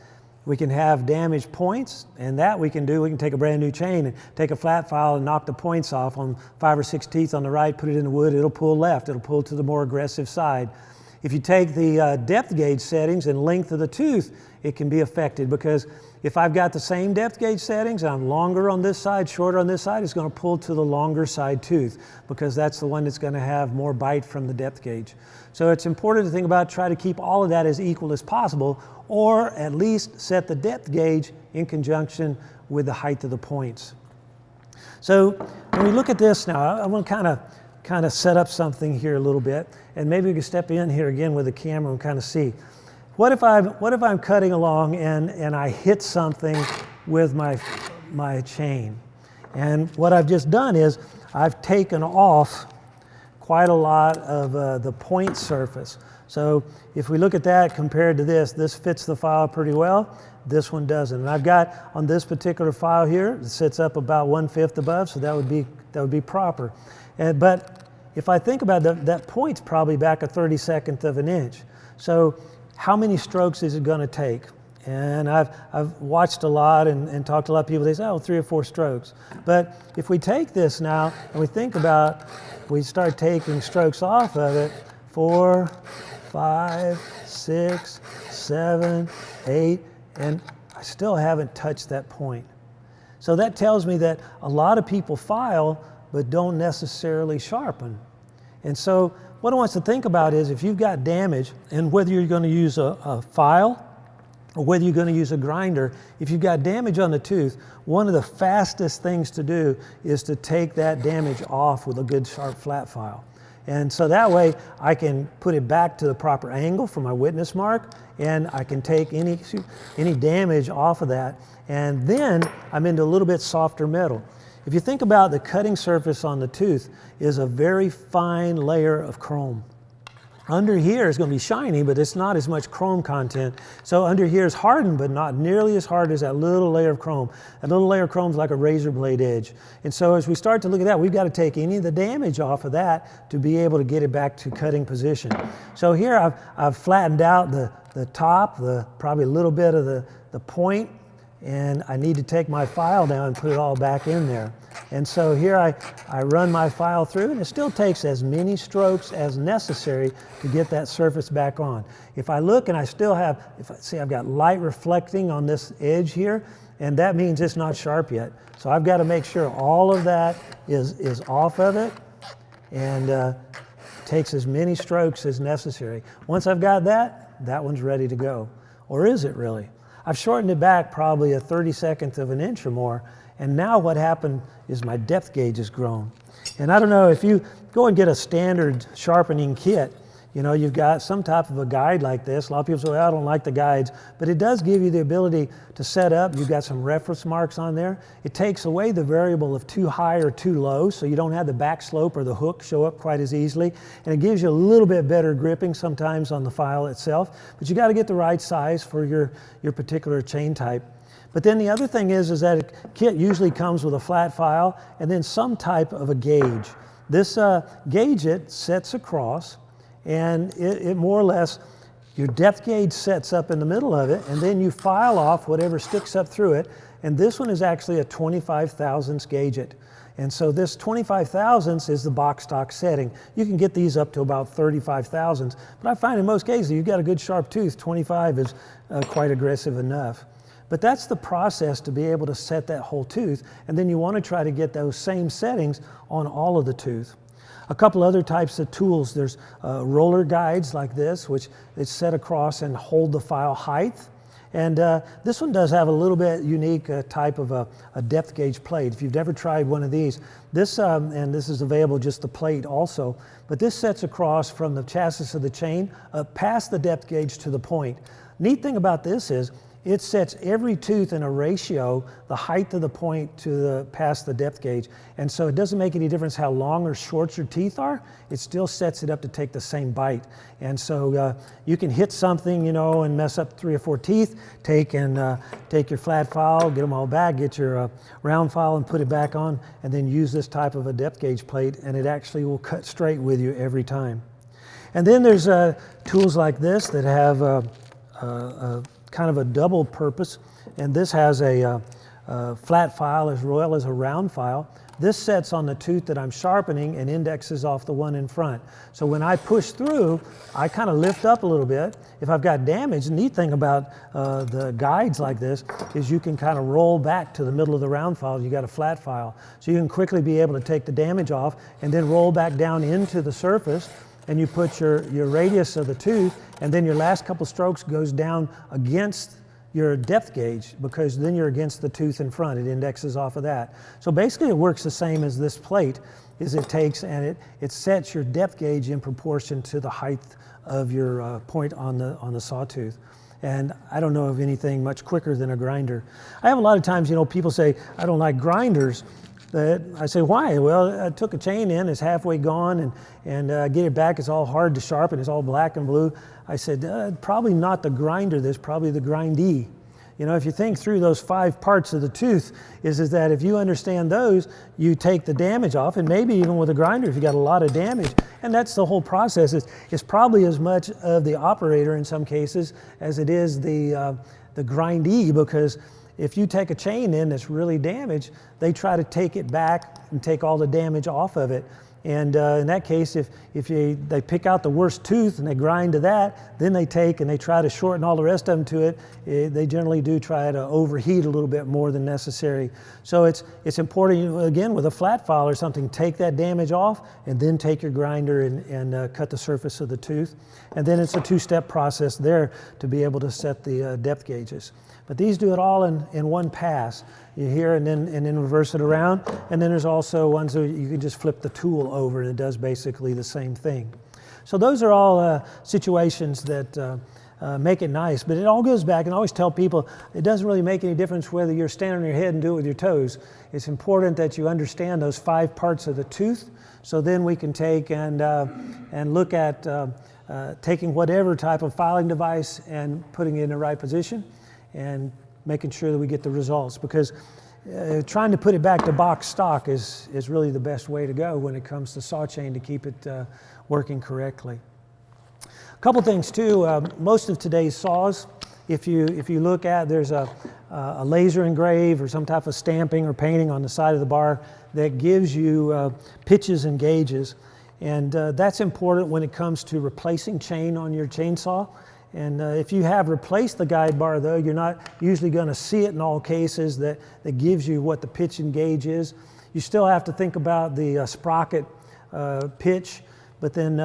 we can have damaged points, and that we can do. We can take a brand new chain and take a flat file and knock the points off on 5 or 6 teeth on the right, put it in the wood, it'll pull left, it'll pull to the more aggressive side. If you take the depth gauge settings and length of the tooth, it can be affected, because if I've got the same depth gauge settings and I'm longer on this side, shorter on this side, it's going to pull to the longer side tooth, because that's the one that's going to have more bite from the depth gauge. So it's important to think about, try to keep all of that as equal as possible, or at least set the depth gauge in conjunction with the height of the points. So when we look at this now, I want to kind of set up something here a little bit, and maybe we can step in here again with the camera and kind of see. What if I'm cutting along and I hit something with my chain? And what I've just done is I've taken off quite a lot of the point surface. So if we look at that compared to this fits the file pretty well. This one doesn't. And I've got on this particular file here, it sits up about 1/5 above, so that would be proper. But if I think about that point's probably back a 32nd of an inch. So how many strokes is it going to take? And I've watched a lot and talked to a lot of people. They say, oh, 3 or 4 strokes. But if we take this now and we think about, we start taking strokes off of it, 4, 5, 6, 7, 8, and I still haven't touched that point. So that tells me that a lot of people file but don't necessarily sharpen. And so what I want us to think about is, if you've got damage, and whether you're going to use a file or whether you're going to use a grinder, if you've got damage on the tooth, one of the fastest things to do is to take that damage off with a good sharp flat file. And so that way I can put it back to the proper angle for my witness mark, and I can take any damage off of that, and then I'm into a little bit softer metal. If you think about the cutting surface on the tooth is a very fine layer of chrome. Under here is going to be shiny, but it's not as much chrome content. So under here is hardened, but not nearly as hard as that little layer of chrome. That little layer of chrome is like a razor blade edge. And so as we start to look at that, we've got to take any of the damage off of that to be able to get it back to cutting position. So here I've flattened out the top, probably a little bit of the point, and I need to take my file down and put it all back in there. And so here I run my file through, and it still takes as many strokes as necessary to get that surface back on. If I look and I still have, see I've got light reflecting on this edge here, and that means it's not sharp yet. So I've got to make sure all of that is off of it, and takes as many strokes as necessary. Once I've got that, that one's ready to go. Or is it really? I've shortened it back probably a 32nd of an inch or more, and now what happened is my depth gauge has grown. And I don't know, if you go and get a standard sharpening kit, you know, you've got some type of a guide like this. A lot of people say, well, I don't like the guides, but it does give you the ability to set up. You've got some reference marks on there. It takes away the variable of too high or too low, so you don't have the back slope or the hook show up quite as easily. And it gives you a little bit better gripping sometimes on the file itself, but you got to get the right size for your particular chain type. But then the other thing is that a kit usually comes with a flat file and then some type of a gauge. This gauge it sets across, and it more or less, your depth gauge sets up in the middle of it, and then you file off whatever sticks up through it. And this one is actually a 25 thousandths gauge it. And so this 25 thousandths is the box stock setting. You can get these up to about 35 thousandths, but I find in most cases, you've got a good sharp tooth, 25 is quite aggressive enough. But that's the process to be able to set that whole tooth, and then you want to try to get those same settings on all of the tooth. A couple other types of tools. There's roller guides like this, which is set across and hold the file height. And this one does have a little bit unique type of a depth gauge plate. If you've never tried one of these, and this is available just the plate also, but this sets across from the chassis of the chain past the depth gauge to the point. Neat thing about this is it sets every tooth in a ratio, the height of the point to past the depth gauge. And so it doesn't make any difference how long or short your teeth are, it still sets it up to take the same bite. And so you can hit something, you know, and mess up 3 or 4 teeth, take your flat file, get them all back, get your round file and put it back on, and then use this type of a depth gauge plate, and it actually will cut straight with you every time. And then there's tools like this that have kind of a double purpose, and this has a flat file as well as a round file. This sets on the tooth that I'm sharpening and indexes off the one in front. So when I push through, I kind of lift up a little bit. If I've got damage, the neat thing about the guides like this is you can kind of roll back to the middle of the round file. You got a flat file. So you can quickly be able to take the damage off and then roll back down into the surface, and you put your radius of the tooth, and then your last couple strokes goes down against your depth gauge, because then you're against the tooth in front. It indexes off of that. So basically it works the same as this plate, is it takes and it sets your depth gauge in proportion to the height of your point on the sawtooth. And I don't know of anything much quicker than a grinder. I have a lot of times, you know, people say, I don't like grinders. I say, why? Well, I took a chain in, it's halfway gone, and get it back, it's all hard to sharpen, it's all black and blue. I said, probably not the grinder, there's probably the grindee. You know, if you think through those 5 parts of the tooth, is that if you understand those, you take the damage off, and maybe even with a grinder, if you got a lot of damage, and that's the whole process. It's probably as much of the operator in some cases as it is the grindee, because if you take a chain in that's really damaged, they try to take it back and take all the damage off of it. And in that case, if they pick out the worst tooth and they grind to that, then they take and they try to shorten all the rest of them to it. They generally do try to overheat a little bit more than necessary. So it's important, again, with a flat file or something, take that damage off and then take your grinder and cut the surface of the tooth. And then it's a 2-step process there to be able to set the depth gauges. But these do it all in one pass. You hear and then reverse it around. And then there's also ones that you can just flip the tool over and it does basically the same thing. So those are all situations that make it nice. But it all goes back, and I always tell people, it doesn't really make any difference whether you're standing on your head and do it with your toes. It's important that you understand those 5 parts of the tooth. So then we can take and look at taking whatever type of filing device and putting it in the right position, and making sure that we get the results, because trying to put it back to box stock is really the best way to go when it comes to saw chain to keep it working correctly. A couple things too, most of today's saws, if you look at, there's a laser engrave or some type of stamping or painting on the side of the bar that gives you pitches and gauges. And that's important when it comes to replacing chain on your chainsaw. And if you have replaced the guide bar though, you're not usually going to see it in all cases that gives you what the pitch and gauge is. You still have to think about the sprocket pitch, but then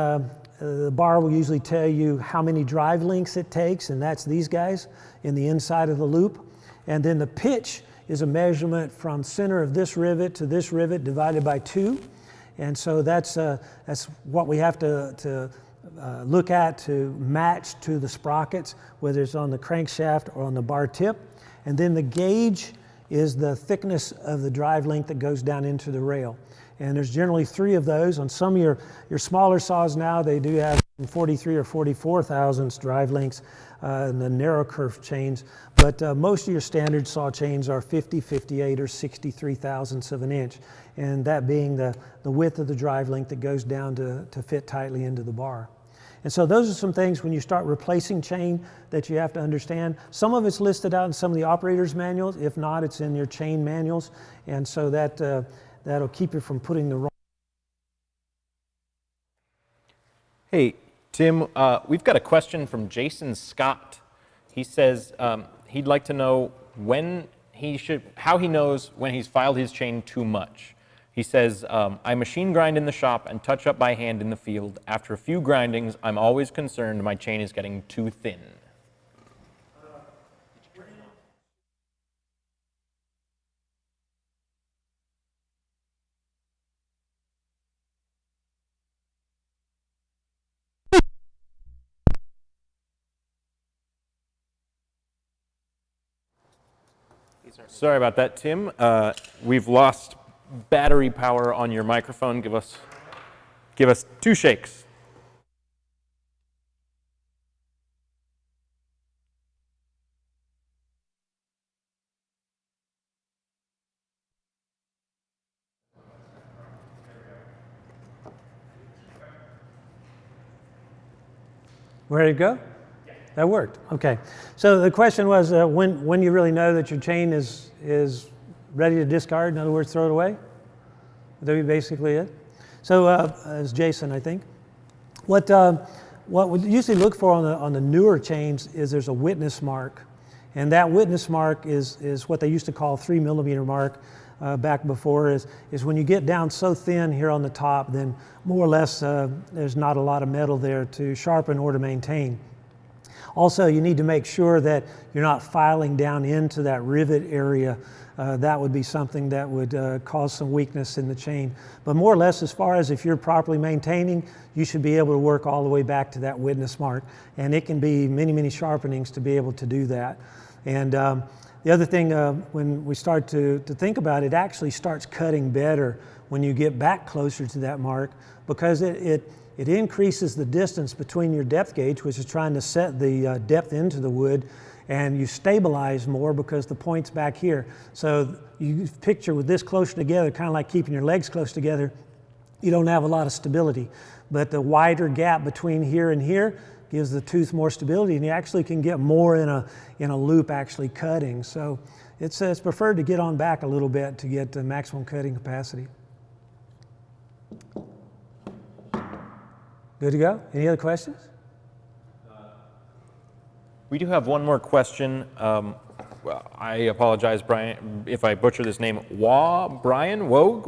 the bar will usually tell you how many drive links it takes, and that's these guys in the inside of the loop. And then the pitch is a measurement from center of this rivet to this rivet divided by 2. And so that's what we have to look at to match to the sprockets, whether it's on the crankshaft or on the bar tip. And then the gauge is the thickness of the drive link that goes down into the rail. And there's generally 3 of those. On some of your smaller saws now, they do have 43 or 44 thousandths drive links in the narrow curved chains. But most of your standard saw chains are 50, 58, or 63 thousandths of an inch. And that being the width of the drive link that goes down to fit tightly into the bar. And so those are some things when you start replacing chain that you have to understand. Some of it's listed out in some of the operator's manuals. If not, it's in your chain manuals. And so that'll keep you from putting the wrong. Hey, Tim, we've got a question from Jason Scott. He says he'd like to know how he knows when he's filed his chain too much. He says, I machine grind in the shop and touch up by hand in the field. After a few grindings, I'm always concerned my chain is getting too thin. Sorry about that, Tim. We've lost battery power on your microphone. Give us 2 shakes. Ready to go? That worked. Okay. So the question was when you really know that your chain is ready to discard. In other words, throw it away. Would that be basically it? So as Jason, I think, what we usually look for on the newer chains is there's a witness mark, and that witness mark is what they used to call 3 millimeter mark back before. Is when you get down so thin here on the top, then more or less there's not a lot of metal there to sharpen or to maintain. Also, you need to make sure that you're not filing down into that rivet area. That would be something that would cause some weakness in the chain. But more or less, as far as if you're properly maintaining, you should be able to work all the way back to that witness mark. And it can be many, many sharpenings to be able to do that. And the other thing, when we start to think about it, it actually starts cutting better when you get back closer to that mark, because it increases the distance between your depth gauge, which is trying to set the depth into the wood, and you stabilize more because the point's back here. So you picture with this closer together, kind of like keeping your legs close together, you don't have a lot of stability. But the wider gap between here and here gives the tooth more stability, and you actually can get more in a loop actually cutting. So it's preferred to get on back a little bit to get the maximum cutting capacity. Good to go? Any other questions? We do have one more question. Well, I apologize, Brian, if I butcher this name. Brian Wog?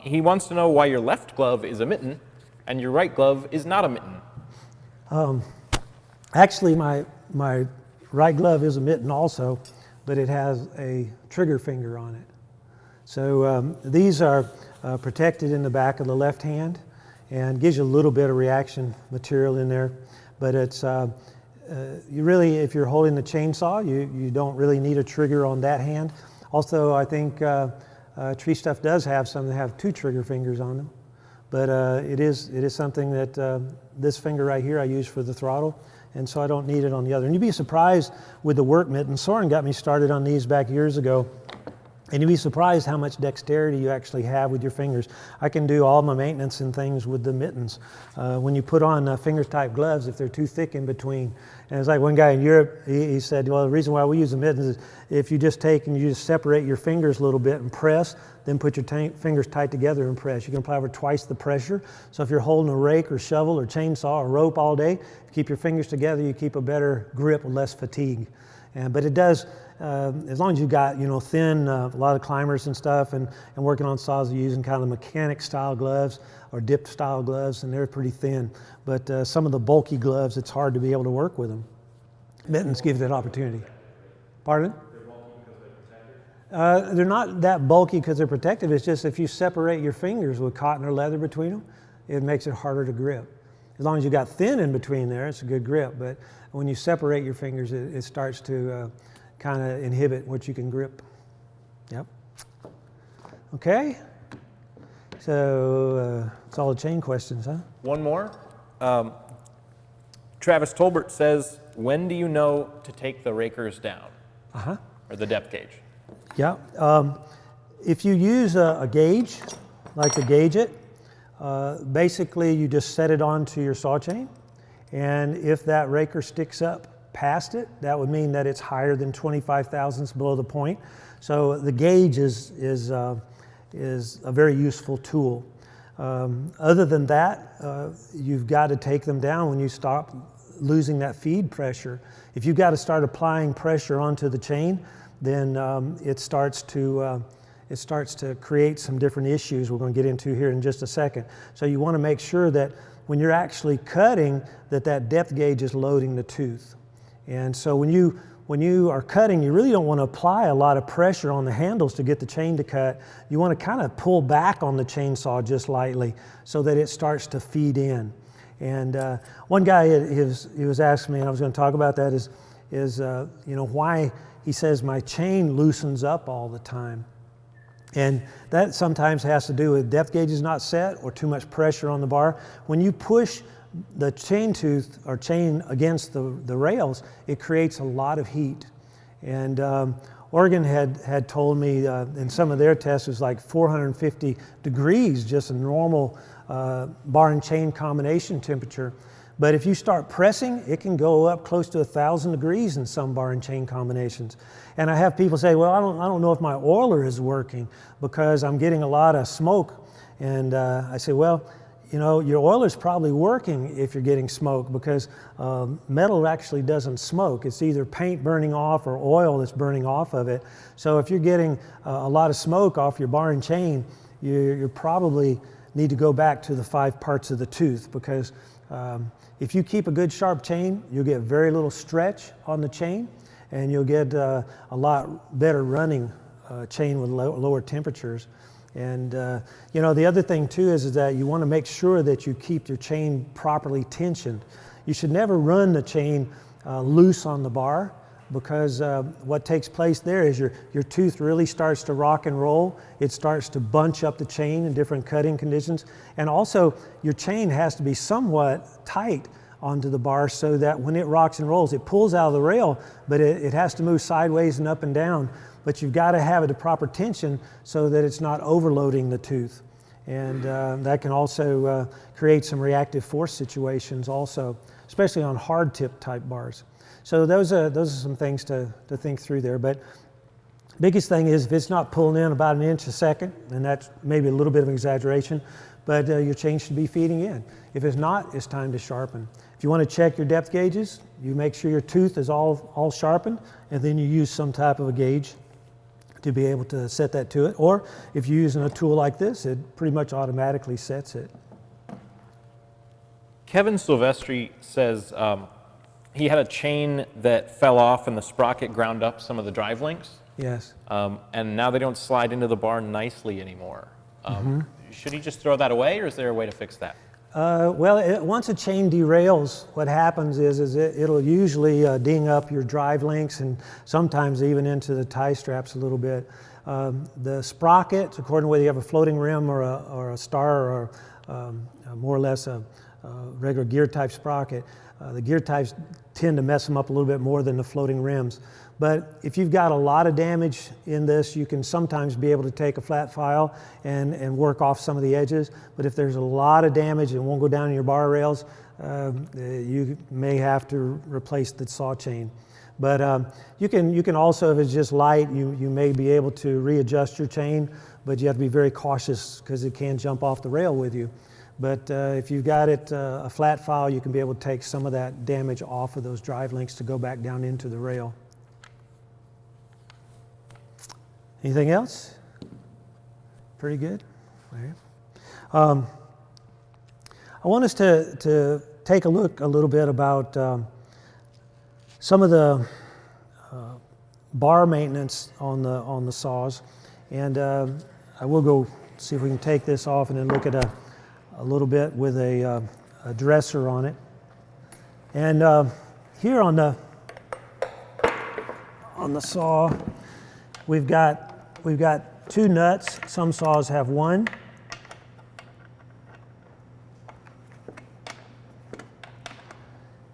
He wants to know why your left glove is a mitten and your right glove is not a mitten. Actually, my right glove is a mitten also, but it has a trigger finger on it. So these are protected in the back of the left hand, and gives you a little bit of reaction material in there. But it's you really, if you're holding the chainsaw, you don't really need a trigger on that hand. Also, I think TreeStuff does have some that have 2 trigger fingers on them. But it is something that this finger right here I use for the throttle, and so I don't need it on the other. And you'd be surprised with the work mitten. Soren got me started on these back years ago, And you'd be surprised how much dexterity you actually have with your fingers. I can do all my maintenance and things with the mittens. When you put on finger-type gloves, if they're too thick in between. And it's like one guy in Europe, he said, well, the reason why we use the mittens is if you just take and you just separate your fingers a little bit and press, then put your fingers tight together and press. You can apply over twice the pressure. So if you're holding a rake or shovel or chainsaw or rope all day, if you keep your fingers together, you keep a better grip with less fatigue. But it does, as long as you've got, thin, a lot of climbers and stuff, and working on saws, are using kind of mechanic style gloves or dip style gloves, and they're pretty thin. But some of the bulky gloves, it's hard to be able to work with them. Mittens give you that opportunity. Pardon? They're not that bulky because they're protective. It's just if you separate your fingers with cotton or leather between them, it makes it harder to grip. As long as you got thin in between there, it's a good grip. But when you separate your fingers, it starts to kind of inhibit what you can grip. Yep. Okay. So it's all the chain questions, huh? One more. Travis Tolbert says, when do you know to take the rakers down? Uh-huh. Or the depth gauge? Yeah. If you use a gauge, like to gauge it, basically you just set it onto your saw chain, and if that raker sticks up past it, that would mean that it's higher than 25 thousandths below the point. So the gauge is a very useful tool. Other than that, you've got to take them down when you stop losing that feed pressure. If you've got to start applying pressure onto the chain, then it starts to create some different issues we're going to get into here in just a second. So you want to make sure that when you're actually cutting, that depth gauge is loading the tooth. And so when you are cutting, you really don't want to apply a lot of pressure on the handles to get the chain to cut. You want to kind of pull back on the chainsaw just lightly so that it starts to feed in. And one guy, he was asking me, and I was going to talk about that, is why he says my chain loosens up all the time. And that sometimes has to do with depth gauge is not set or too much pressure on the bar. When you push the chain tooth or chain against the rails, it creates a lot of heat. And Oregon had told me in some of their tests it was like 450 degrees, just a normal bar and chain combination temperature. But if you start pressing, it can go up close to 1,000 degrees in some bar and chain combinations. And I have people say, well, I don't know if my oiler is working because I'm getting a lot of smoke. And I say, well, your oiler is probably working if you're getting smoke because metal actually doesn't smoke. It's either paint burning off or oil that's burning off of it. So if you're getting a lot of smoke off your bar and chain, you probably need to go back to the 5 parts of the tooth because if you keep a good sharp chain, you'll get very little stretch on the chain, and you'll get a lot better running chain with lower temperatures. And the other thing too is that you want to make sure that you keep your chain properly tensioned. You should never run the chain loose on the bar because what takes place there is your tooth really starts to rock and roll. It starts to bunch up the chain in different cutting conditions. And also your chain has to be somewhat tight onto the bar so that when it rocks and rolls, it pulls out of the rail, but it has to move sideways and up and down. But you've got to have it at proper tension so that it's not overloading the tooth. And that can also create some reactive force situations also, especially on hard tip type bars. So those are some things to think through there. But biggest thing is if it's not pulling in about 1 inch a second, and that's maybe a little bit of an exaggeration, but your chain should be feeding in. If it's not, it's time to sharpen. If you want to check your depth gauges, you make sure your tooth is all sharpened, and then you use some type of a gauge to be able to set that to it. Or if you're using a tool like this, it pretty much automatically sets it. Kevin Silvestri says he had a chain that fell off and the sprocket ground up some of the drive links. Yes. And now they don't slide into the bar nicely anymore. Should he just throw that away, or is there a way to fix that? Once a chain derails, what happens is it'll usually ding up your drive links and sometimes even into the tie straps a little bit. The sprockets, according to whether you have a floating rim or a star or more or less a regular gear type sprocket. The gear types tend to mess them up a little bit more than the floating rims. But if you've got a lot of damage in this, you can sometimes be able to take a flat file and work off some of the edges. But if there's a lot of damage and won't go down in your bar rails, you may have to replace the saw chain. But you can also, if it's just light, you may be able to readjust your chain, but you have to be very cautious because it can jump off the rail with you. But if you've got it a flat file, you can be able to take some of that damage off of those drive links to go back down into the rail. Anything else? Pretty good. I want us to take a look a little bit about some of the bar maintenance on the saws, and I will go see if we can take this off and then look at a little bit with a dresser on it. And here on the saw, we've got two nuts. Some saws have one.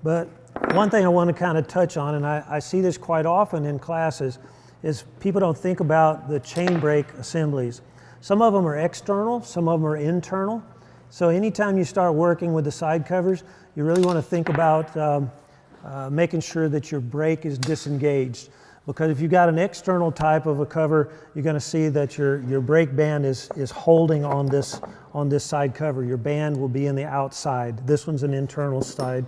But one thing I want to kind of touch on, and I see this quite often in classes, is people don't think about the chain brake assemblies. Some of them are external, some of them are internal. So anytime you start working with the side covers, you really want to think about making sure that your brake is disengaged. Because if you've got an external type of a cover, you're going to see that your brake band is holding on this side cover. Your band will be in the outside. This one's an internal side.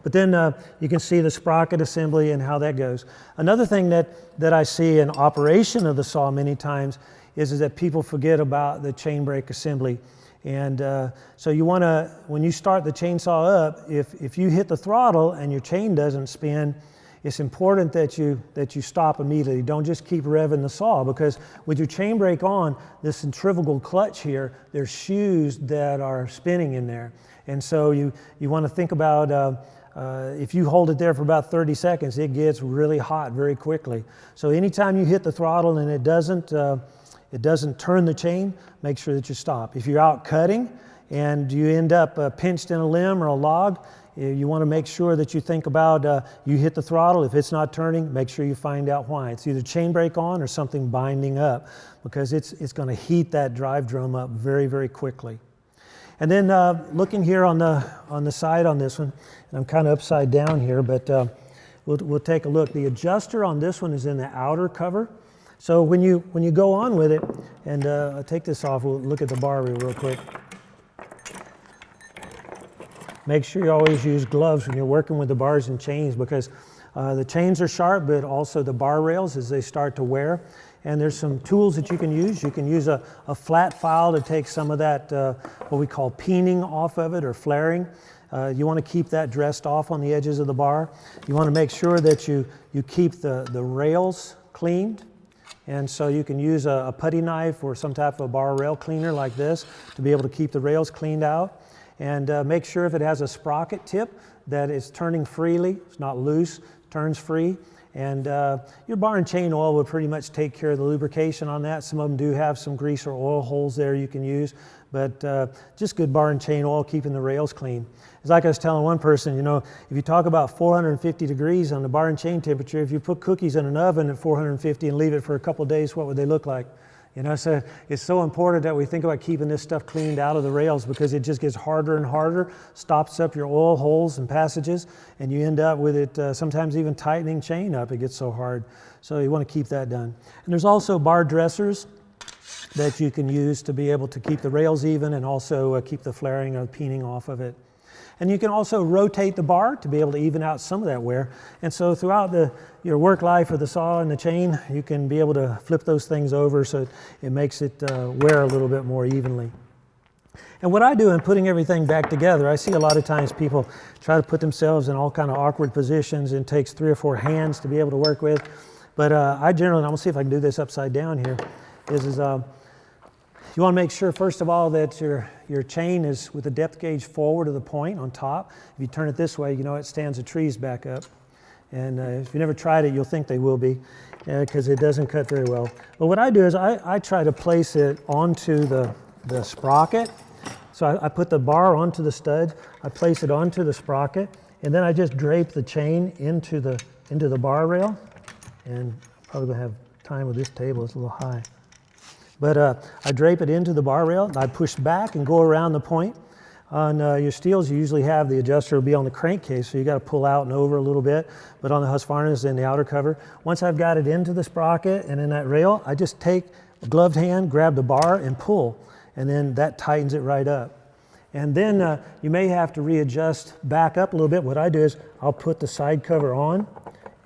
But then you can see the sprocket assembly and how that goes. Another thing that I see in operation of the saw many times is that people forget about the chain brake assembly. And so you want to, when you start the chainsaw up, if you hit the throttle and your chain doesn't spin, it's important that you stop immediately. Don't just keep revving the saw, because with your chain brake on, this centrifugal clutch here, there's shoes that are spinning in there. And so you want to think about if you hold it there for about 30 seconds, it gets really hot very quickly. So anytime you hit the throttle and it doesn't turn the chain, make sure that you stop. If you're out cutting and you end up pinched in a limb or a log, you want to make sure that you think about you hit the throttle. If it's not turning, make sure you find out why. It's either chain brake on or something binding up, because it's going to heat that drive drum up very, very quickly. And then looking here on the side on this one, and I'm kind of upside down here, but we'll take a look. The adjuster on this one is in the outer cover. So when you go on with it, and I'll take this off, we'll look at the bar wheel real quick. Make sure you always use gloves when you're working with the bars and chains, because the chains are sharp, but also the bar rails as they start to wear. And there's some tools that you can use. You can use a flat file to take some of that, what we call peening off of it, or flaring. You want to keep that dressed off on the edges of the bar. You want to make sure that you keep the rails cleaned. And so you can use a putty knife or some type of bar rail cleaner like this to be able to keep the rails cleaned out. And make sure if it has a sprocket tip that it's turning freely, it's not loose, turns free. And your bar and chain oil will pretty much take care of the lubrication on that. Some of them do have some grease or oil holes there you can use, but just good bar and chain oil, keeping the rails clean. It's like I was telling one person, you know, if you talk about 450 degrees on the bar and chain temperature, if you put cookies in an oven at 450 and leave it for a couple of days, what would they look like? You know, so it's so important that we think about keeping this stuff cleaned out of the rails, because it just gets harder and harder, stops up your oil holes and passages, and you end up with it sometimes even tightening chain up. It gets so hard. So you want to keep that done. And there's also bar dressers that you can use to be able to keep the rails even, and also keep the flaring or peening off of it. And you can also rotate the bar to be able to even out some of that wear. And so throughout your work life of the saw and the chain, you can be able to flip those things over so it makes it wear a little bit more evenly. And what I do in putting everything back together, I see a lot of times people try to put themselves in all kind of awkward positions, and it takes 3 or 4 hands to be able to work with. But I generally, I'm going to see if I can do this upside down here, you want to make sure, first of all, that your chain is with the depth gauge forward of the point on top. If you turn it this way, you know it stands the trees back up. And if you never tried it, you'll think they will be, because it doesn't cut very well. But what I do is I try to place it onto the sprocket So I put the bar onto the stud, I place it onto the sprocket, and then I just drape the chain into the bar rail. And probably gonna have time with this table, it's a little high. But I drape it into the bar rail, I push back and go around the point. On your steels, you usually have the adjuster will be on the crankcase, so you got to pull out and over a little bit. But on the Husqvarnas and the outer cover, once I've got it into the sprocket and in that rail, I just take a gloved hand, grab the bar and pull, and then that tightens it right up. And then you may have to readjust back up a little bit. What I do is I'll put the side cover on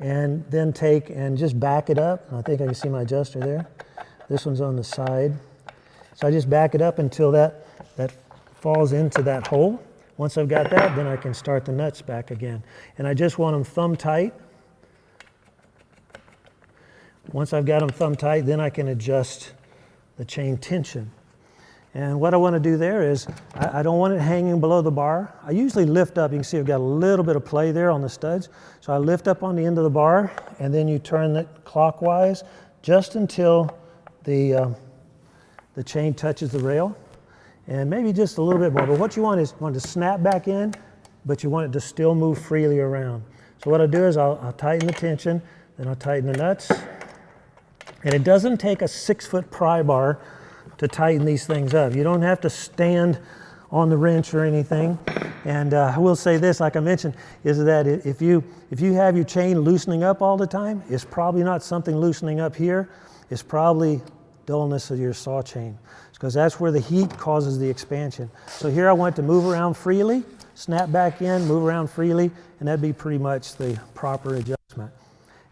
and then take and just back it up. I think I can see my adjuster there. This one's on the side. So I just back it up until that falls into that hole. Once I've got that, then I can start the nuts back again. And I just want them thumb tight. Once I've got them thumb tight, then I can adjust the chain tension. And what I want to do there is, I don't want it hanging below the bar. I usually lift up. You can see I've got a little bit of play there on the studs. So I lift up on the end of the bar, and then you turn it clockwise just until the chain touches the rail. And maybe just a little bit more. But what you want is to snap back in, but you want it to still move freely around. So what I do is I'll tighten the tension, then I'll tighten the nuts. And it doesn't take a 6-foot pry bar to tighten these things up. You don't have to stand on the wrench or anything. And I will say this, like I mentioned, is that if you have your chain loosening up all the time, it's probably not something loosening up here. It's probably dullness of your saw chain, because that's where the heat causes the expansion. So here I want to move around freely, snap back in, move around freely, and that'd be pretty much the proper adjustment.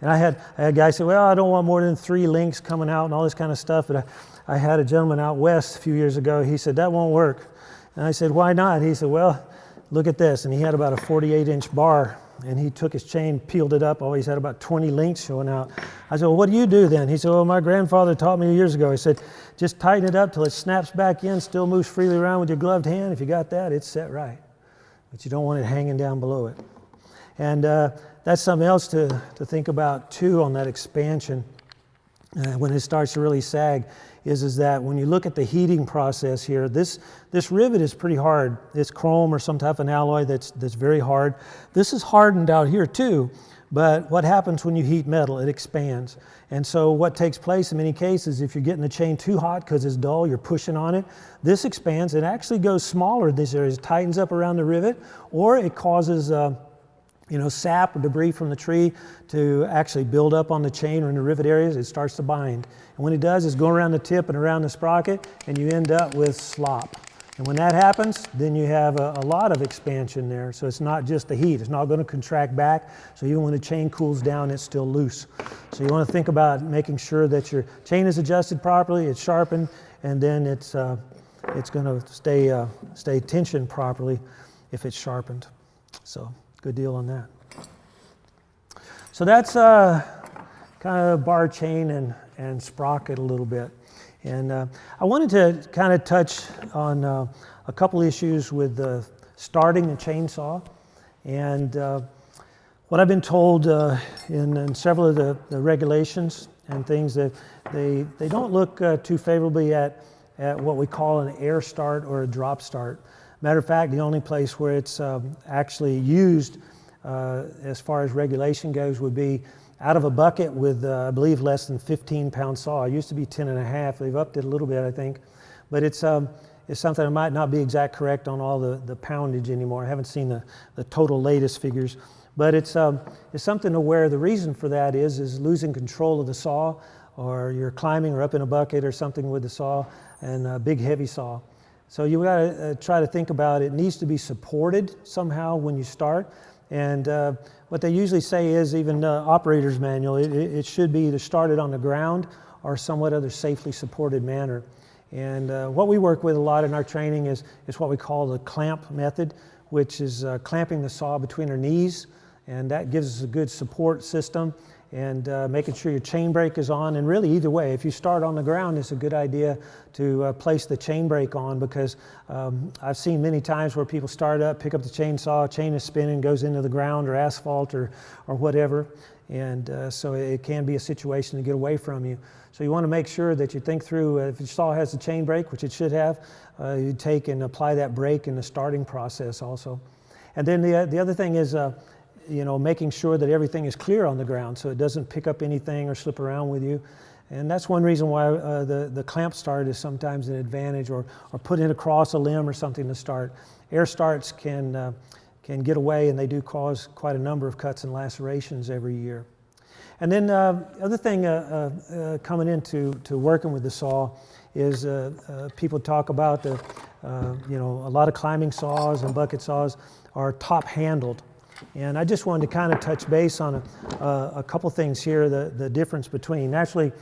And I had guys say, well, I don't want more than 3 links coming out and all this kind of stuff, but I had a gentleman out west a few years ago, he said, that won't work. And I said, why not? He said, well, look at this. And he had about a 48-inch bar, and he took his chain, peeled it up, always had about 20 links showing out. I said, well, what do you do then? He said, well, my grandfather taught me years ago. He said, just tighten it up till it snaps back in, still moves freely around with your gloved hand. If you got that, it's set right. But you don't want it hanging down below it. And that's something else to think about too on that expansion when it starts to really sag, is that when you look at the heating process here, this rivet is pretty hard. It's chrome or some type of an alloy that's very hard. This is hardened out here too, but what happens when you heat metal? It expands. And so what takes place in many cases, if you're getting the chain too hot because it's dull, you're pushing on it, this expands and actually goes smaller. This area tightens up around the rivet, or it causes sap or debris from the tree to actually build up on the chain or in the rivet areas. It starts to bind. And when it does, it's going around the tip and around the sprocket, and you end up with slop. And when that happens, then you have a lot of expansion there. So it's not just the heat. It's not going to contract back. So even when the chain cools down, it's still loose. So you want to think about making sure that your chain is adjusted properly, it's sharpened, and then it's going to stay tensioned properly if it's sharpened. So good deal on that. So that's kind of bar chain and sprocket a little bit. And I wanted to kind of touch on a couple issues with starting a chainsaw. And what I've been told in several of the regulations and things, that they don't look too favorably at what we call an air start or a drop start. Matter of fact, the only place where it's actually used as far as regulation goes would be out of a bucket with, I believe, less than 15-pound saw. It used to be 10.5. They've upped it a little bit, I think. But it's something that might not be exact correct on all the poundage anymore. I haven't seen the total latest figures. But it's something to where the reason for that is losing control of the saw, or you're climbing or up in a bucket or something with the saw, and a big heavy saw. So you got to try to think about it needs to be supported somehow when you start. And what they usually say is, even operator's manual, it should be either started on the ground or somewhat other safely supported manner. And what we work with a lot in our training is what we call the clamp method, which is clamping the saw between our knees, and that gives us a good support system, and making sure your chain brake is on. And really, either way, if you start on the ground, it's a good idea to place the chain brake on, because I've seen many times where people start up, pick up the chainsaw, chain is spinning, goes into the ground or asphalt or whatever. And so it can be a situation to get away from you. So you want to make sure that you think through, if your saw has a chain brake, which it should have, you take and apply that brake in the starting process also. And then the other thing is, making sure that everything is clear on the ground so it doesn't pick up anything or slip around with you. And that's one reason why the clamp start is sometimes an advantage, or put it across a limb or something to start. Air starts can get away, and they do cause quite a number of cuts and lacerations every year. And then other thing coming into working with the saw is people talk about a lot of climbing saws and bucket saws are top handled. And I just wanted to kind of touch base on a couple things here, the difference between. Actually,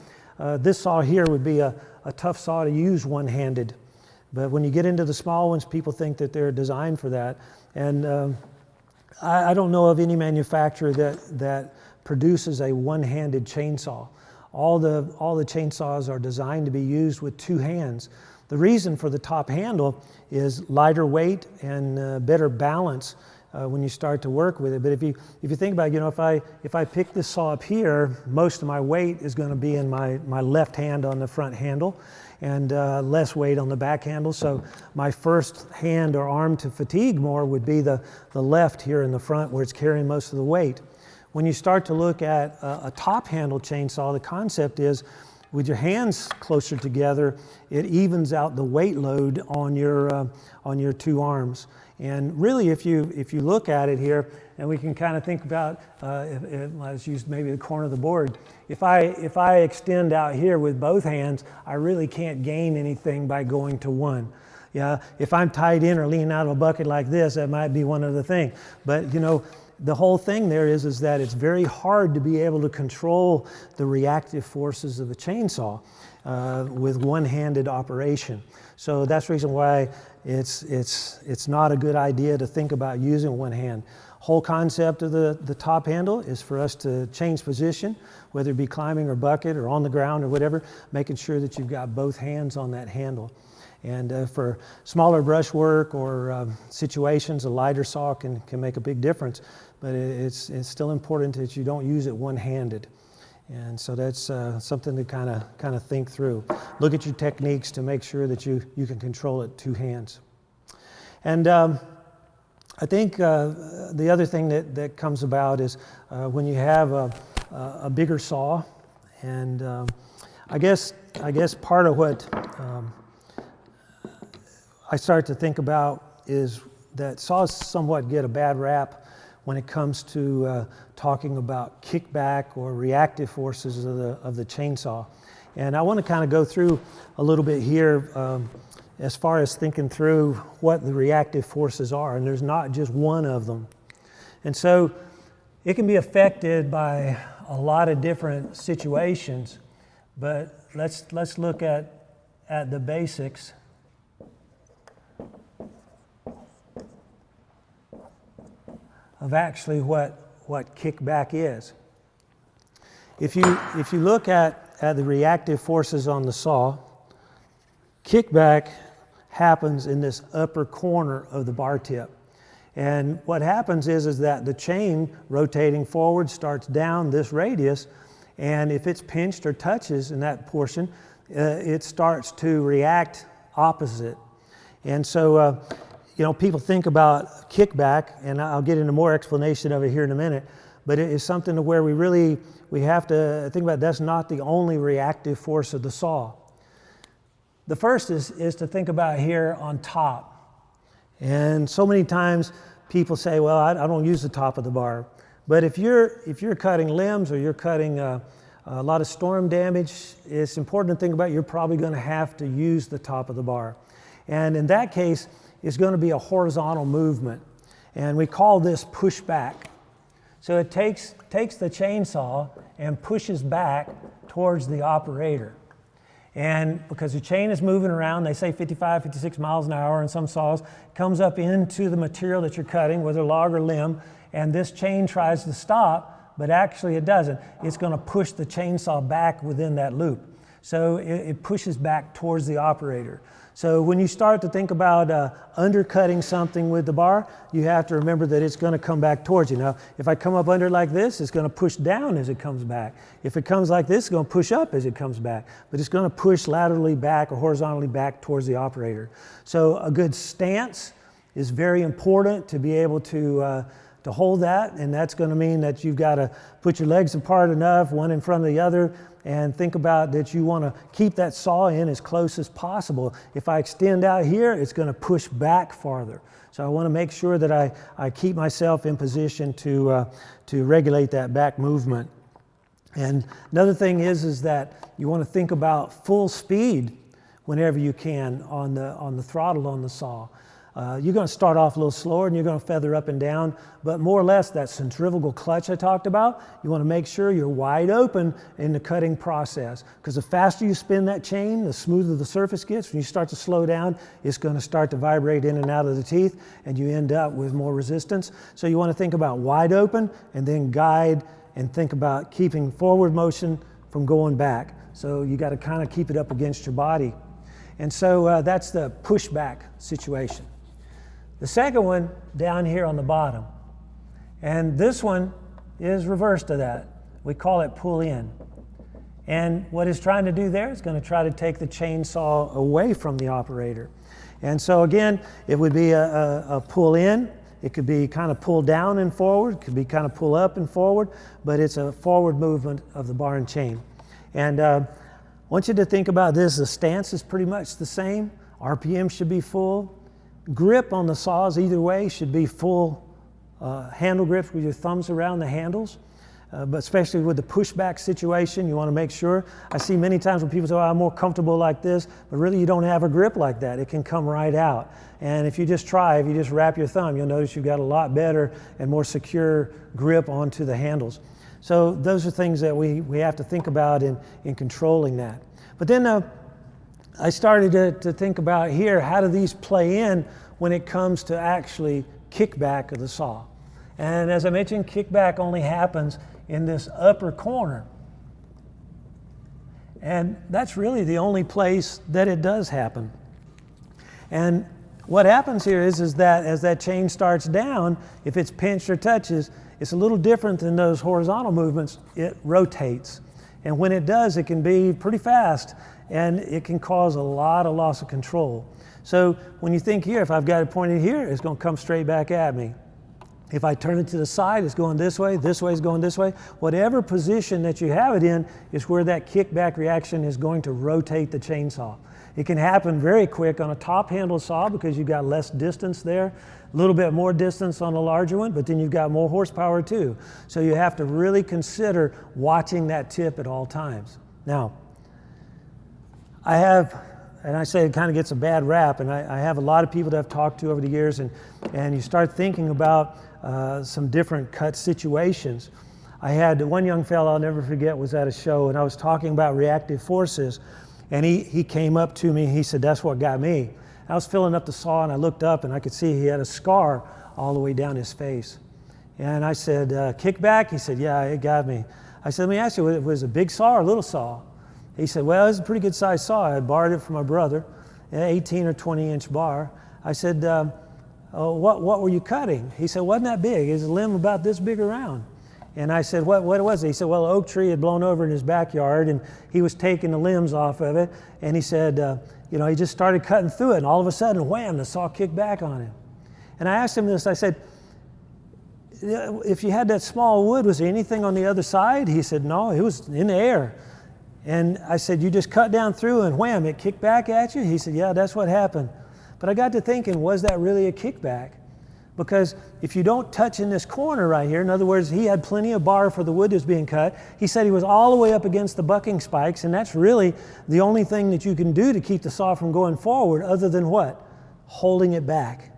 this saw here would be a tough saw to use one-handed. But when you get into the small ones, people think that they're designed for that. And I don't know of any manufacturer that produces a one-handed chainsaw. All the chainsaws are designed to be used with two hands. The reason for the top handle is lighter weight and better balance when you start to work with it. But if you think about it, if I pick this saw up here, most of my weight is going to be in my left hand on the front handle, and less weight on the back handle. So my first hand or arm to fatigue more would be the left here in the front, where it's carrying most of the weight. When you start to look at a top handle chainsaw, the concept is, with your hands closer together, it evens out the weight load on your two arms. And really, if you look at it here, and we can kind of think about, let's use maybe the corner of the board. If I extend out here with both hands, I really can't gain anything by going to one. Yeah, if I'm tied in or leaning out of a bucket like this, that might be one other thing. But the whole thing there is that it's very hard to be able to control the reactive forces of the chainsaw with one-handed operation. So that's the reason why it's not a good idea to think about using one hand. Whole concept of the top handle is for us to change position, whether it be climbing or bucket or on the ground or whatever, making sure that you've got both hands on that handle. And for smaller brushwork or situations, a lighter saw can make a big difference, but it's still important that you don't use it one-handed. And so that's something to kind of think through. Look at your techniques to make sure that you can control it two hands. And I think the other thing that comes about is when you have a bigger saw, and I guess part of what I start to think about is that saws somewhat get a bad rap when it comes to talking about kickback or reactive forces of the chainsaw. And I want to kind of go through a little bit here as far as thinking through what the reactive forces are, and there's not just one of them. And so it can be affected by a lot of different situations, but let's look at the basics. Of actually what kickback is. If you look at the reactive forces on the saw, kickback happens in this upper corner of the bar tip. And what happens is that the chain rotating forward starts down this radius, and if it's pinched or touches in that portion, it starts to react opposite. And so people think about kickback, and I'll get into more explanation of it here in a minute, but it is something to where we have to think about that's not the only reactive force of the saw. The first is to think about here on top. And so many times people say, well, I don't use the top of the bar. But if you're cutting limbs or you're cutting a lot of storm damage, it's important to think about you're probably going to have to use the top of the bar. And in that case, it's going to be a horizontal movement. And we call this pushback. So it takes the chainsaw and pushes back towards the operator. And because the chain is moving around, they say 55, 56 miles an hour in some saws, comes up into the material that you're cutting, whether log or limb, and this chain tries to stop, but actually it doesn't. It's going to push the chainsaw back within that loop. So it pushes back towards the operator. So when you start to think about undercutting something with the bar, you have to remember that it's going to come back towards you. Now, if I come up under like this, it's going to push down as it comes back. If it comes like this, it's going to push up as it comes back. But it's going to push laterally back or horizontally back towards the operator. So a good stance is very important to be able to hold that, and that's going to mean that you've got to put your legs apart enough, one in front of the other, and think about that you want to keep that saw in as close as possible. If I extend out here, it's going to push back farther. So I want to make sure that I keep myself in position to regulate that back movement. And another thing is that you want to think about full speed whenever you can on the throttle on the saw. You're going to start off a little slower and you're going to feather up and down, but more or less that centrifugal clutch I talked about, you want to make sure you're wide open in the cutting process, because the faster you spin that chain, the smoother the surface gets. When you start to slow down, it's going to start to vibrate in and out of the teeth and you end up with more resistance. So you want to think about wide open and then guide and think about keeping forward motion from going back. So you got to kind of keep it up against your body. And so that's the pushback situation. The second one down here on the bottom, and this one is reverse to that. We call it pull in. And what it's trying to do there is going to try to take the chainsaw away from the operator. And so again, it would be a pull in. It could be kind of pull down and forward. It could be kind of pull up and forward, but it's a forward movement of the bar and chain. And I want you to think about this. The stance is pretty much the same. RPM should be full. Grip on the saws either way should be full handle grips with your thumbs around the handles. But especially with the pushback situation, you want to make sure. I see many times when people say, oh, I'm more comfortable like this, but really you don't have a grip like that. It can come right out. And if you just wrap your thumb, you'll notice you've got a lot better and more secure grip onto the handles. So those are things that we have to think about in controlling that. But then I started to think about here, how do these play in when it comes to actually kickback of the saw? And as I mentioned, kickback only happens in this upper corner. And that's really the only place that it does happen. And what happens here is that as that chain starts down, if it's pinched or touches, it's a little different than those horizontal movements. It rotates. And when it does, it can be pretty fast, and it can cause a lot of loss of control. So when you think here, if I've got it pointed here, it's going to come straight back at me. If I turn it to the side, it's going this way is going this way. Whatever position that you have it in is where that kickback reaction is going to rotate the chainsaw. It can happen very quick on a top handle saw because you've got less distance there, a little bit more distance on a larger one, but then you've got more horsepower too. So you have to really consider watching that tip at all times. Now, I have, and I say it kind of gets a bad rap, and I have a lot of people that I've talked to over the years, and you start thinking about some different cut situations. I had one young fellow I'll never forget was at a show, and I was talking about reactive forces, and he came up to me, he said, that's what got me. I was filling up the saw, and I looked up, and I could see he had a scar all the way down his face. And I said, kickback? He said, yeah, it got me. I said, let me ask you, was it a big saw or a little saw? He said, well, it was a pretty good sized saw. I borrowed it from my brother, an 18 or 20 inch bar. I said, what were you cutting? He said, wasn't that big. It was a limb about this big around. And I said, what was it? He said, well, an oak tree had blown over in his backyard, and he was taking the limbs off of it. And he said, he just started cutting through it, and all of a sudden, wham, the saw kicked back on him. And I asked him this, I said, if you had that small wood, was there anything on the other side? He said, no, it was in the air. And I said, you just cut down through and wham, it kicked back at you? He said, yeah, that's what happened. But I got to thinking, was that really a kickback? Because if you don't touch in this corner right here, in other words, he had plenty of bar for the wood that was being cut. He said he was all the way up against the bucking spikes, and that's really the only thing that you can do to keep the saw from going forward other than what? Holding it back.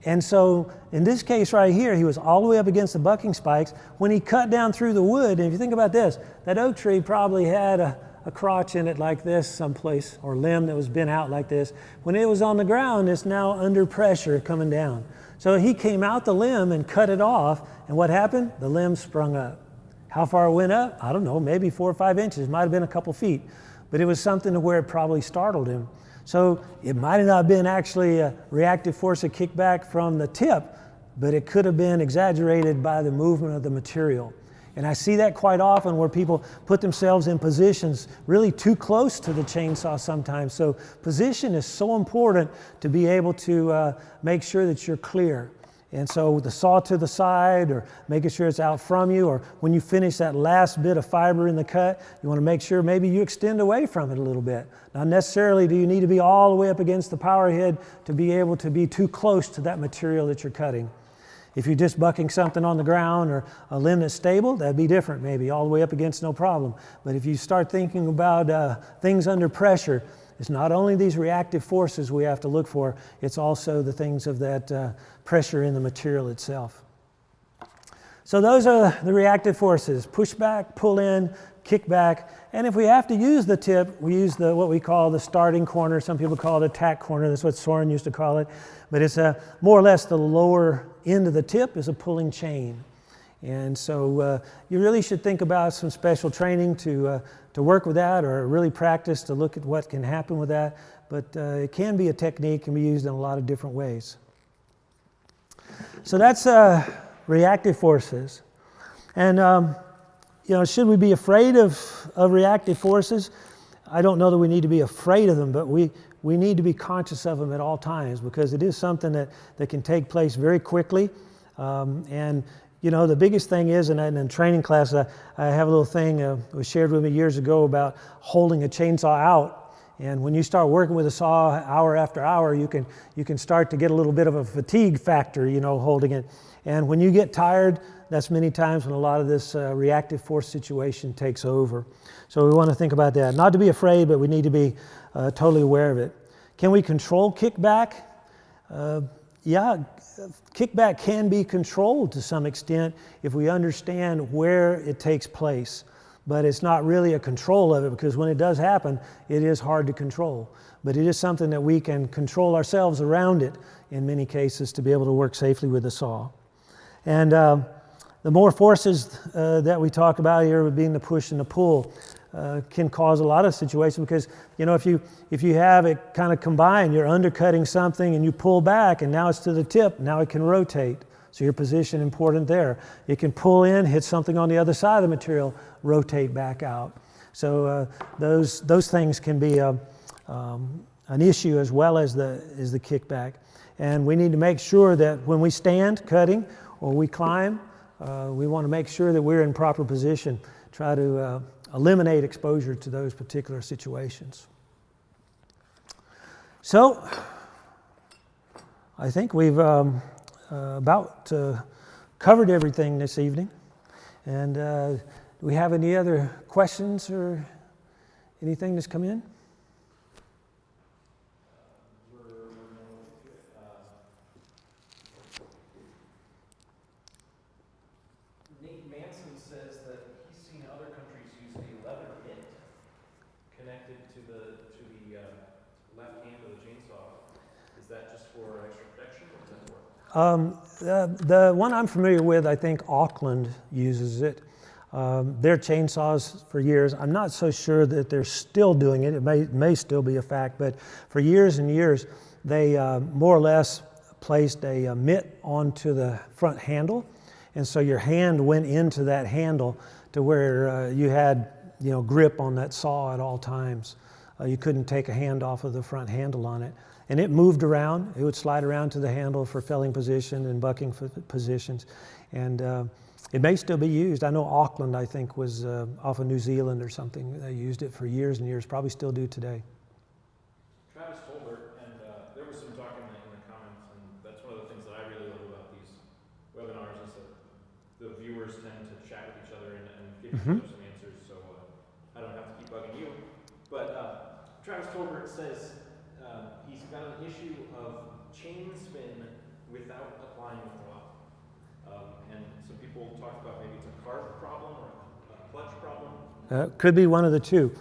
And so in this case right here, he was all the way up against the bucking spikes. When he cut down through the wood, and if you think about this, that oak tree probably had a crotch in it like this someplace, or limb that was bent out like this. When it was on the ground, it's now under pressure coming down. So he came out the limb and cut it off, and what happened? The limb sprung up. How far it went up? I don't know, maybe 4 or 5 inches, might have been a couple feet, but it was something to where it probably startled him. So it might have not been actually a reactive force of kickback from the tip, but it could have been exaggerated by the movement of the material. And I see that quite often where people put themselves in positions really too close to the chainsaw sometimes. So position is so important to be able to make sure that you're clear. And so the saw to the side, or making sure it's out from you, or when you finish that last bit of fiber in the cut, you want to make sure maybe you extend away from it a little bit. Not necessarily do you need to be all the way up against the power head to be able to be too close to that material that you're cutting. If you're just bucking something on the ground or a limb that's stable, that'd be different, maybe all the way up against no problem. But if you start thinking about things under pressure, it's not only these reactive forces we have to look for, it's also the things of that pressure in the material itself. So those are the reactive forces: push back, pull in, kick back. And if we have to use the tip, we use what we call the starting corner. Some people call it a tack corner. That's what Soren used to call it. But it's more or less the lower end of the tip is a pulling chain. And so you really should think about some special training to work with that, or really practice to look at what can happen with that. But it can be a technique, can be used in a lot of different ways. So that's reactive forces. And should we be afraid of reactive forces? I don't know that we need to be afraid of them, but we need to be conscious of them at all times, because it is something that can take place very quickly. And the biggest thing is, and in training class, I have a little thing was shared with me years ago about holding a chainsaw out. And when you start working with a saw hour after hour, you can start to get a little bit of a fatigue factor, holding it. And when you get tired, that's many times when a lot of this reactive force situation takes over. So we want to think about that. Not to be afraid, but we need to be totally aware of it. Can we control kickback? Yeah, kickback can be controlled to some extent if we understand where it takes place. But it's not really a control of it, because when it does happen, it is hard to control. But it is something that we can control ourselves around it in many cases to be able to work safely with the saw. And the more forces that we talk about here, being the push and the pull, can cause a lot of situations, because if you have it kind of combined, you're undercutting something and you pull back and now it's to the tip, now it can rotate. So your position important there. It can pull in, hit something on the other side of the material, rotate back out. So those things can be an issue as well as the kickback. And we need to make sure that when we stand cutting or we climb, we want to make sure that we're in proper position. Try to eliminate exposure to those particular situations. So I think we've about covered everything this evening. And do we have any other questions or anything that's come in? Nate Manson says that he's seen other countries use a leather bit connected to the left hand of the chainsaw. Is that just for extra protection, or does that work? The one I'm familiar with, I think Auckland uses it. Their chainsaws for years, I'm not so sure that they're still doing it. It may still be a fact, but for years and years, they more or less placed a mitt onto the front handle. And so your hand went into that handle to where you had grip on that saw at all times. You couldn't take a hand off of the front handle on it. And it moved around. It would slide around to the handle for felling position and bucking positions. And it may still be used. I know Auckland, I think, was off of New Zealand or something. They used it for years and years, probably still do today. Travis Tolbert, and there was some talk in the comments, and that's one of the things that I really love about these webinars is that the viewers tend to chat with each other and give each other some answers, so I don't have to keep bugging you. But Travis Tolbert says he's got an issue of chain spin without applying the throttle. And some people talk about maybe it's a carb problem or a clutch problem. Could be one of the two.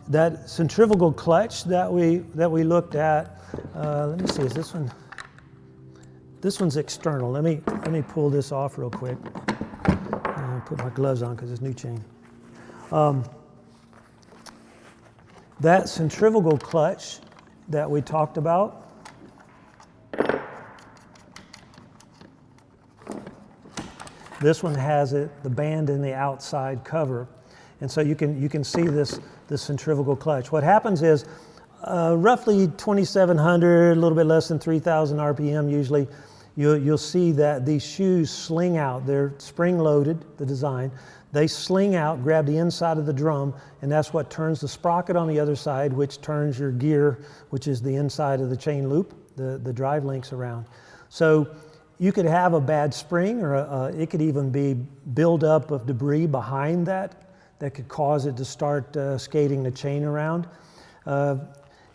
That centrifugal clutch that we looked at, let me see, is this one? This one's external. Let me pull this off real quick. Put my gloves on because it's new chain. That centrifugal clutch that we talked about. This one has the band in the outside cover. And so you can see this centrifugal clutch. What happens is roughly 2,700, a little bit less than 3,000 RPM usually, you'll see that these shoes sling out. They're spring-loaded, the design. They sling out, grab the inside of the drum, and that's what turns the sprocket on the other side, which turns your gear, which is the inside of the chain loop, the drive links around. So you could have a bad spring, or it could even be buildup of debris behind that could cause it to start skating the chain around.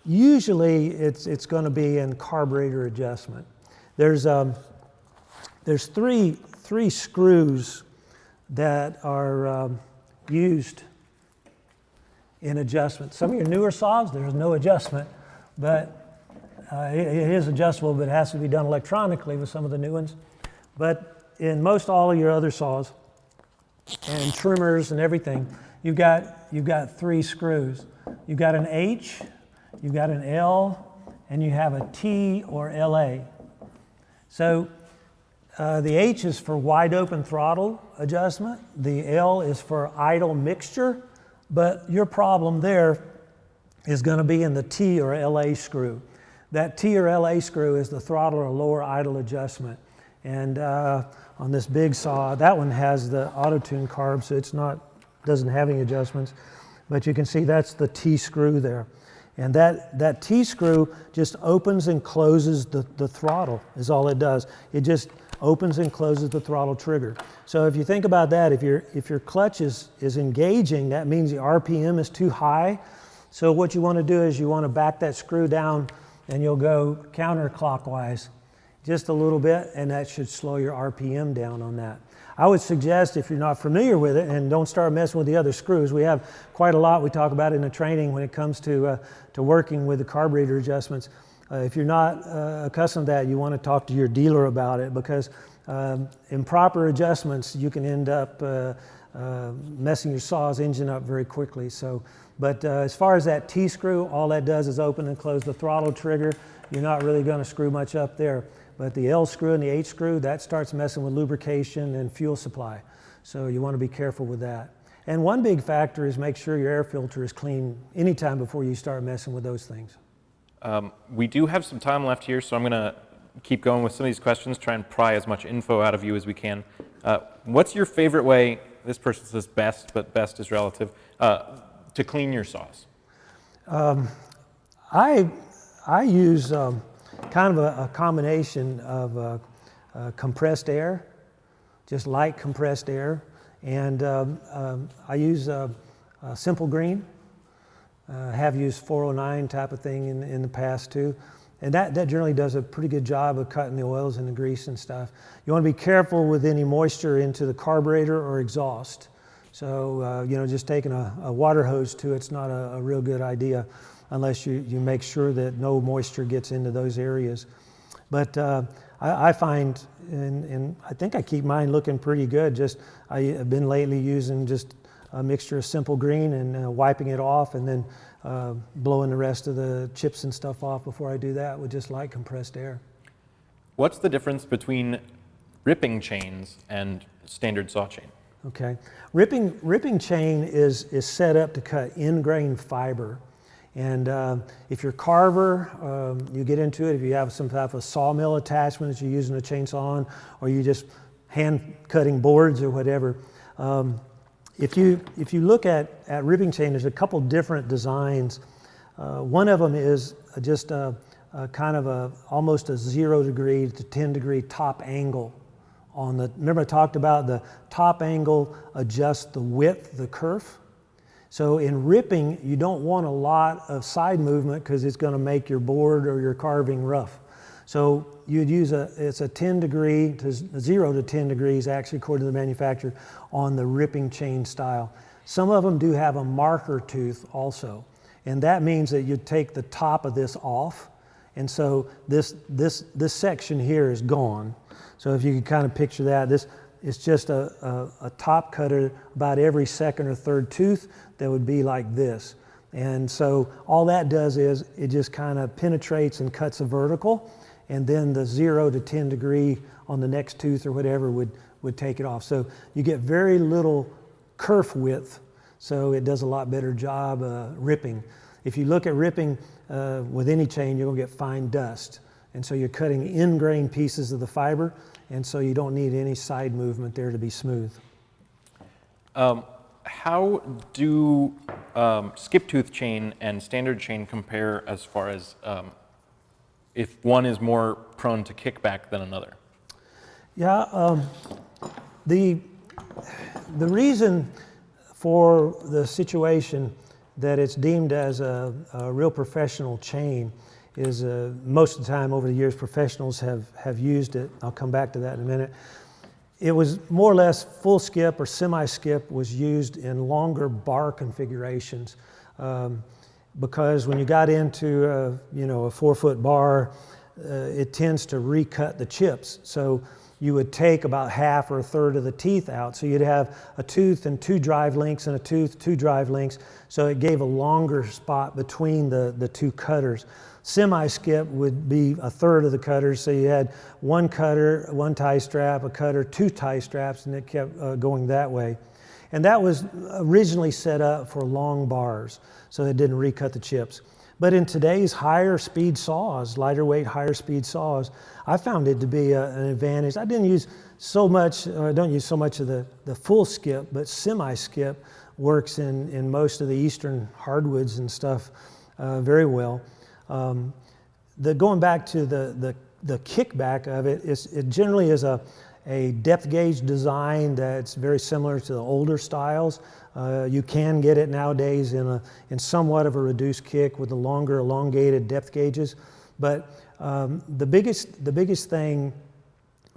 Usually it's going to be in carburetor adjustment. There's three screws that are used in adjustment. Some of your newer saws, there's no adjustment, but it is adjustable, but it has to be done electronically with some of the new ones. But in most all of your other saws and trimmers and everything, you've got three screws. You've got an H, you've got an L, and you have a T or LA. So the H is for wide open throttle adjustment. The L is for idle mixture, but your problem there is going to be in the T or LA screw. That T or LA screw is the throttle or lower idle adjustment. And on this big saw, that one has the auto-tune carb, so doesn't have any adjustments. But you can see that's the T screw there. And that T screw just opens and closes the throttle, is all it does. It just opens and closes the throttle trigger. So if you think about that, if your clutch is engaging, that means the RPM is too high. So what you want to do is you want to back that screw down, and you'll go counterclockwise just a little bit, and that should slow your RPM down on that. I would suggest, if you're not familiar with it, and don't start messing with the other screws. We have quite a lot we talk about in the training when it comes to working with the carburetor adjustments. If you're not accustomed to that, you want to talk to your dealer about it, because improper adjustments, you can end up messing your saw's engine up very quickly. But as far as that T screw, all that does is open and close the throttle trigger. You're not really going to screw much up there. But the L screw and the H screw, that starts messing with lubrication and fuel supply. So you want to be careful with that. And one big factor is make sure your air filter is clean anytime before you start messing with those things. We do have some time left here, so I'm going to keep going with some of these questions, try and pry as much info out of you as we can. What's your favorite way, this person says best, but best is relative, to clean your saws? I use kind of a combination of compressed air, just light compressed air, and I use Simple Green. Have used 409 type of thing in the past too. And that generally does a pretty good job of cutting the oils and the grease and stuff. You want to be careful with any moisture into the carburetor or exhaust. So, just taking a water hose to it's not a real good idea unless you make sure that no moisture gets into those areas. But I find, and I think I keep mine looking pretty good. I've been lately using just a mixture of Simple Green and wiping it off, and then blowing the rest of the chips and stuff off before I do that with just light compressed air. What's the difference between ripping chains and standard saw chain? Okay, ripping chain is set up to cut in-grain fiber. And if you're a carver, you get into it. If you have some type of sawmill attachment that you're using a chainsaw on, or you just hand cutting boards or whatever, if you look at ripping chain, there's a couple different designs. One of them is just a kind of almost a 0 degree to 10 degree top angle. Remember I talked about the top angle adjusts the width, the kerf. So in ripping, you don't want a lot of side movement because it's going to make your board or your carving rough. So you'd use it's a 10 degree to 0 to 10 degrees actually according to the manufacturer on the ripping chain style. Some of them do have a marker tooth also. And that means that you take the top of this off. And so this section here is gone. So if you can kind of picture that, it's just a top cutter about every second or third tooth that would be like this. And so all that does is it just kind of penetrates and cuts a vertical, and then the 0 to 10 degree on the next tooth or whatever would take it off. So you get very little kerf width, so it does a lot better job ripping. If you look at ripping with any chain, you're gonna get fine dust. And so you're cutting in-grain pieces of the fiber, and so you don't need any side movement there to be smooth. How do skip tooth chain and standard chain compare as far as if one is more prone to kickback than another? Yeah, the reason for the situation that it's deemed as a real professional chain is most of the time over the years professionals have used it. I'll come back to that in a minute. It was more or less full skip or semi-skip was used in longer bar configurations because when you got into a 4-foot bar, it tends to recut the chips. So you would take about half or a third of the teeth out. So you'd have a tooth and 2 drive links and a tooth, 2 drive links. So it gave a longer spot between the 2 cutters. Semi-skip would be a third of the cutters. So you had 1 cutter, 1 tie strap, a cutter, 2 tie straps, and it kept going that way. And that was originally set up for long bars, so it didn't recut the chips. But in today's higher speed saws, lighter weight, higher speed saws, I found it to be an advantage. I didn't use so much, or I don't use so much of the full skip, but semi-skip works in most of the eastern hardwoods and stuff very well. Going back to the kickback of it, it generally is a depth gauge design that's very similar to the older styles. You can get it nowadays in somewhat of a reduced kick with the longer elongated depth gauges. But the biggest thing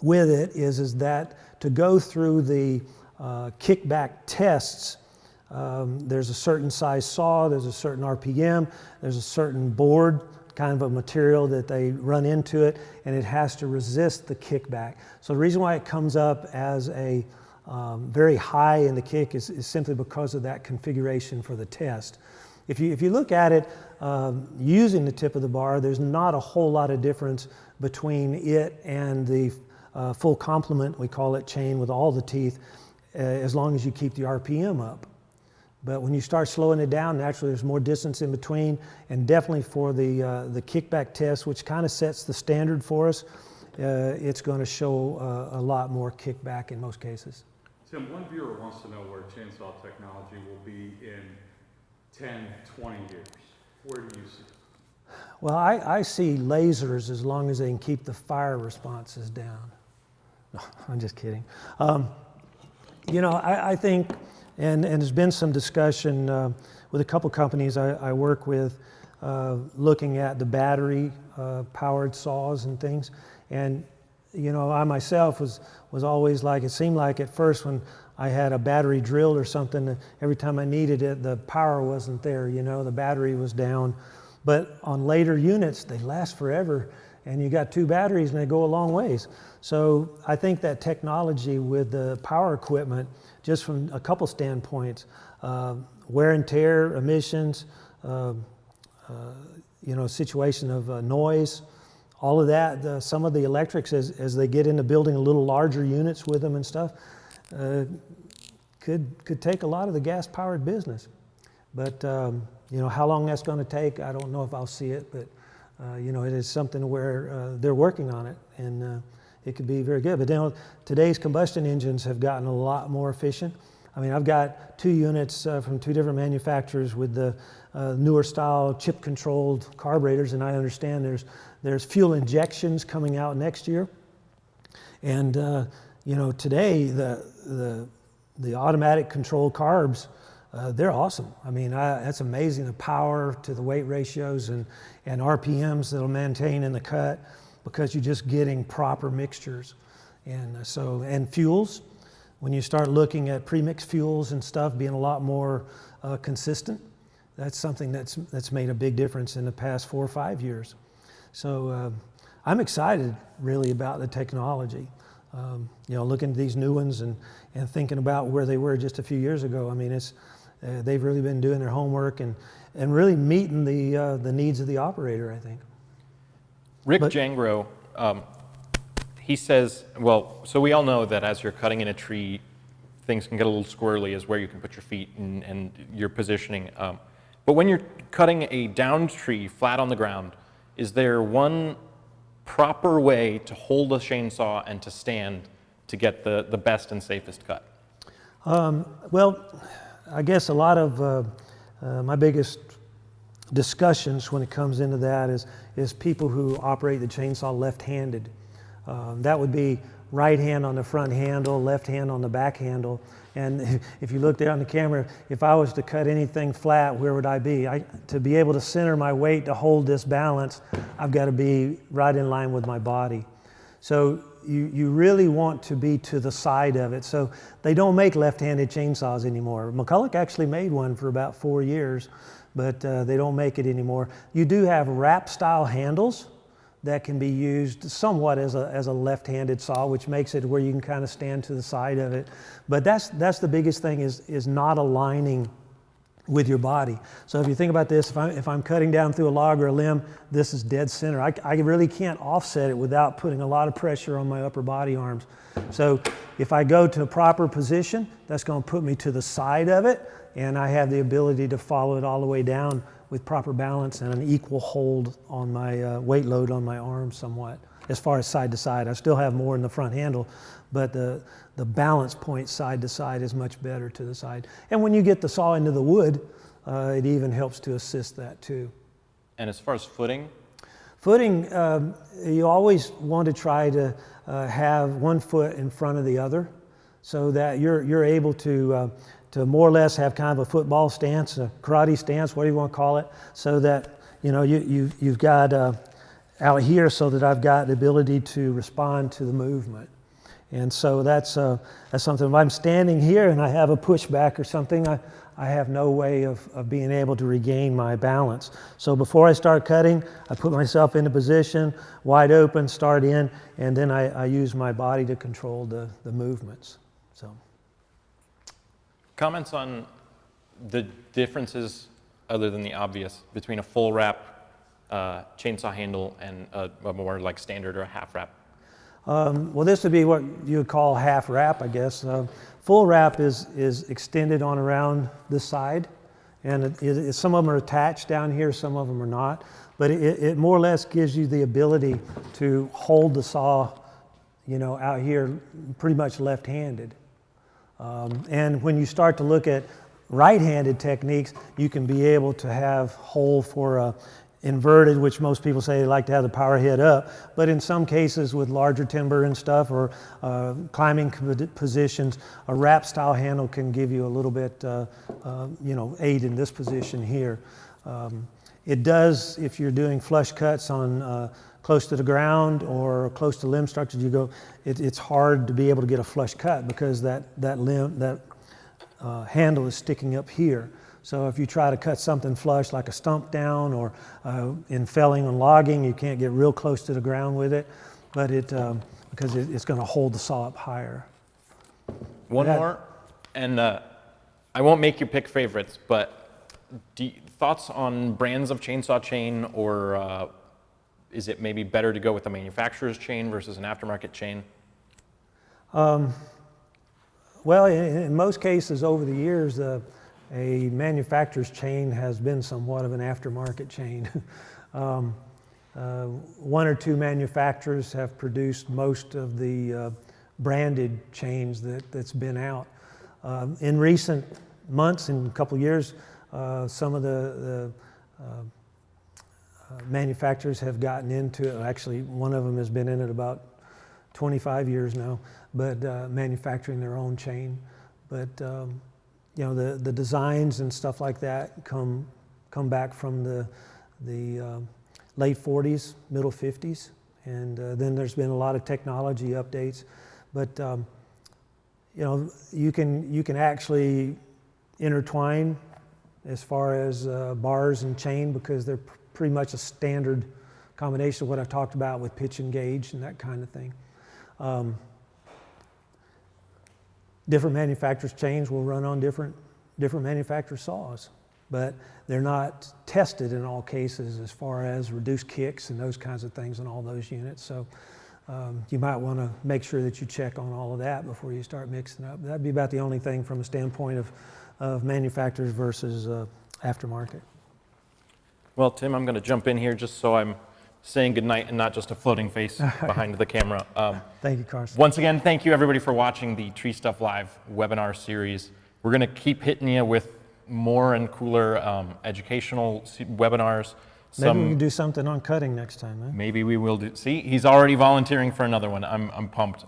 with it is that to go through the kickback tests, there's a certain size saw, there's a certain RPM, there's a certain board, kind of a material that they run into it, and it has to resist the kickback. So the reason why it comes up as a very high in the kick is simply because of that configuration for the test. If you look at it using the tip of the bar, there's not a whole lot of difference between it and the full complement, we call it, chain with all the teeth, as long as you keep the RPM up. But when you start slowing it down, naturally there's more distance in between, and definitely for the kickback test, which kind of sets the standard for us, it's going to show a lot more kickback in most cases. Tim, one viewer wants to know where chainsaw technology will be in 10, 20 years. Where do you see it? Well, I see lasers as long as they can keep the fire responses down. No, I'm just kidding. I think, and there's been some discussion with a couple companies I work with looking at the battery powered saws and things. And I myself was always like, it seemed like at first when I had a battery drilled or something, every time I needed it, the power wasn't there, the battery was down. But on later units, they last forever, and you got 2 batteries and they go a long ways. So I think that technology with the power equipment, just from a couple standpoints, wear and tear, emissions, situation of noise, all of that, some of the electrics as they get into building a little larger units with them and stuff, could take a lot of the gas-powered business. But how long that's going to take, I don't know if I'll see it, but it is something where they're working on it, and it could be very good. But today's combustion engines have gotten a lot more efficient. I mean, I've got 2 units from 2 different manufacturers with the newer style chip-controlled carburetors, and I understand there's fuel injections coming out next year. And today the automatic control carbs, they're awesome. I mean, that's amazing, the power to the weight ratios and RPMs that'll maintain in the cut, because you're just getting proper mixtures. And fuels, when you start looking at premixed fuels and stuff being a lot more consistent, that's something that's made a big difference in the past 4 or 5 years. So I'm excited really about the technology. Looking at these new ones and thinking about where they were just a few years ago. I mean, they've really been doing their homework and really meeting the needs of the operator, I think. Rick Jangro, he says, well, so we all know that as you're cutting in a tree, things can get a little squirrely as where you can put your feet and your positioning. But when you're cutting a downed tree flat on the ground, is there one proper way to hold a chainsaw and to stand to get the best and safest cut? Well, I guess a lot of my biggest discussions when it comes into that is people who operate the chainsaw left-handed. That would be right hand on the front handle, left hand on the back handle. And if you look there on the camera, if I was to cut anything flat, where would I be? To be able to center my weight to hold this balance, I've got to be right in line with my body. So you really want to be to the side of it. So they don't make left-handed chainsaws anymore. McCulloch actually made one for about 4 years, but they don't make it anymore. You do have wrap-style handles that can be used somewhat as a left-handed saw, which makes it where you can kind of stand to the side of it. But that's the biggest thing is not aligning with your body. So if you think about this, if I'm cutting down through a log or a limb, this is dead center. I really can't offset it without putting a lot of pressure on my upper body arms. So if I go to a proper position, that's going to put me to the side of it, and I have the ability to follow it all the way down with proper balance and an equal hold on my weight load on my arms somewhat. As far as side to side, I still have more in the front handle, but the balance point side to side is much better to the side. And when you get the saw into the wood, it even helps to assist that too. And as far as footing? Footing, you always want to try to have one foot in front of the other so that you're able to more or less have kind of a football stance, a karate stance, whatever you want to call it, so that you've got out here so that I've got the ability to respond to the movement. And so that's something. If I'm standing here and I have a pushback or something, I have no way of being able to regain my balance. So before I start cutting, I put myself into position, wide open, start in, and then I use my body to control the movements. So. Comments on the differences, other than the obvious, between a full wrap chainsaw handle and a more like standard or a half wrap? Well, this would be what you would call half wrap, I guess. Full wrap is extended on around this side, and some of them are attached down here, some of them are not. But it more or less gives you the ability to hold the saw, out here pretty much left-handed. And when you start to look at right-handed techniques, you can be able to have hold for inverted, which most people say they like to have the power head up. But in some cases with larger timber and stuff or climbing positions, a wrap-style handle can give you a little bit, aid in this position here. It does, if you're doing flush cuts on close to the ground or close to limb structures, it's hard to be able to get a flush cut because that handle is sticking up here. So if you try to cut something flush like a stump down or in felling and logging, you can't get real close to the ground with it, but because it's going to hold the saw up higher. One more, and I won't make you pick favorites, but thoughts on brands of chainsaw chain, or is it maybe better to go with a manufacturer's chain versus an aftermarket chain? Well, in most cases over the years, a manufacturer's chain has been somewhat of an aftermarket chain. One or two manufacturers have produced most of the branded chains that's been out. In recent months, in a couple of years, some of the manufacturers have gotten into it. Actually, one of them has been in it about 25 years now, but manufacturing their own chain. But the designs and stuff like that come back from the late 40s, middle 50s, and then there's been a lot of technology updates. But you can actually intertwine as far as bars and chain because they're pretty much a standard combination of what I talked about with pitch and gauge and that kind of thing. Different manufacturers' chains will run on different different manufacturer saws, but they're not tested in all cases as far as reduced kicks and those kinds of things on all those units. So you might want to make sure that you check on all of that before you start mixing up. That'd be about the only thing from a standpoint of manufacturers versus aftermarket. Well, Tim, I'm going to jump in here just so I'm saying goodnight and not just a floating face behind the camera. Thank you, Carson. Once again, thank you everybody for watching the TreeStuff Live webinar series. We're going to keep hitting you with more and cooler educational webinars. Maybe we can do something on cutting next time, huh? Maybe we will do. See, he's already volunteering for another one. I'm pumped.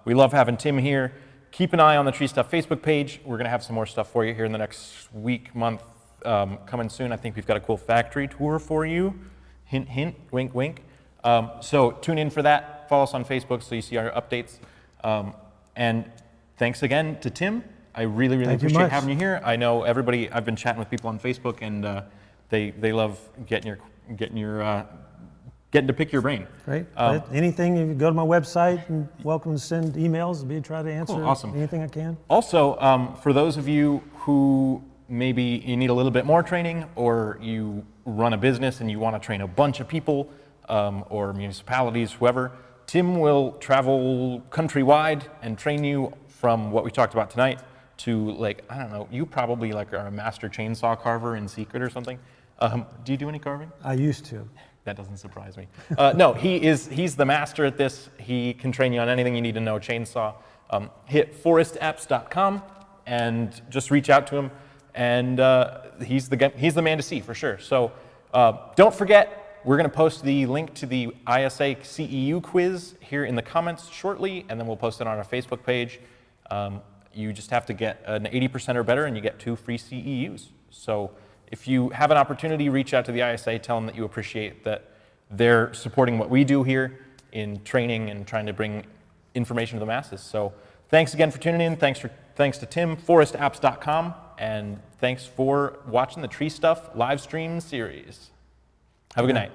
We love having Tim here. Keep an eye on the TreeStuff Facebook page. We're going to have some more stuff for you here in the next week, month, coming soon. I think we've got a cool factory tour for you. Hint, hint, wink, wink. So tune in for that. Follow us on Facebook so you see our updates. And thanks again to Tim. I really, really appreciate having you here. I know everybody, I've been chatting with people on Facebook, and they love getting to pick your brain. Great. Anything, if you go to my website, and welcome to send emails. I'll try to answer anything I can. Also, for those of you who maybe you need a little bit more training, or you run a business and you want to train a bunch of people, or municipalities, whoever, Tim will travel countrywide and train you from what we talked about tonight to, like, I don't know, you probably like are a master chainsaw carver in secret or something. Do you do any carving? I used to. That doesn't surprise me. No, he's the master at this. He can train you on anything you need to know chainsaw. Hit forestapps.com and just reach out to him, and he's the man to see for sure. So don't forget, we're going to post the link to the ISA CEU quiz here in the comments shortly, and then we'll post it on our Facebook page. You just have to get an 80% or better, and you get 2 free CEUs. So if you have an opportunity, reach out to the ISA, tell them that you appreciate that they're supporting what we do here in training and trying to bring information to the masses. So thanks again for tuning in. Thanks to Tim, forestapps.com, and thanks for watching the TreeStuff live stream series. Have a good night.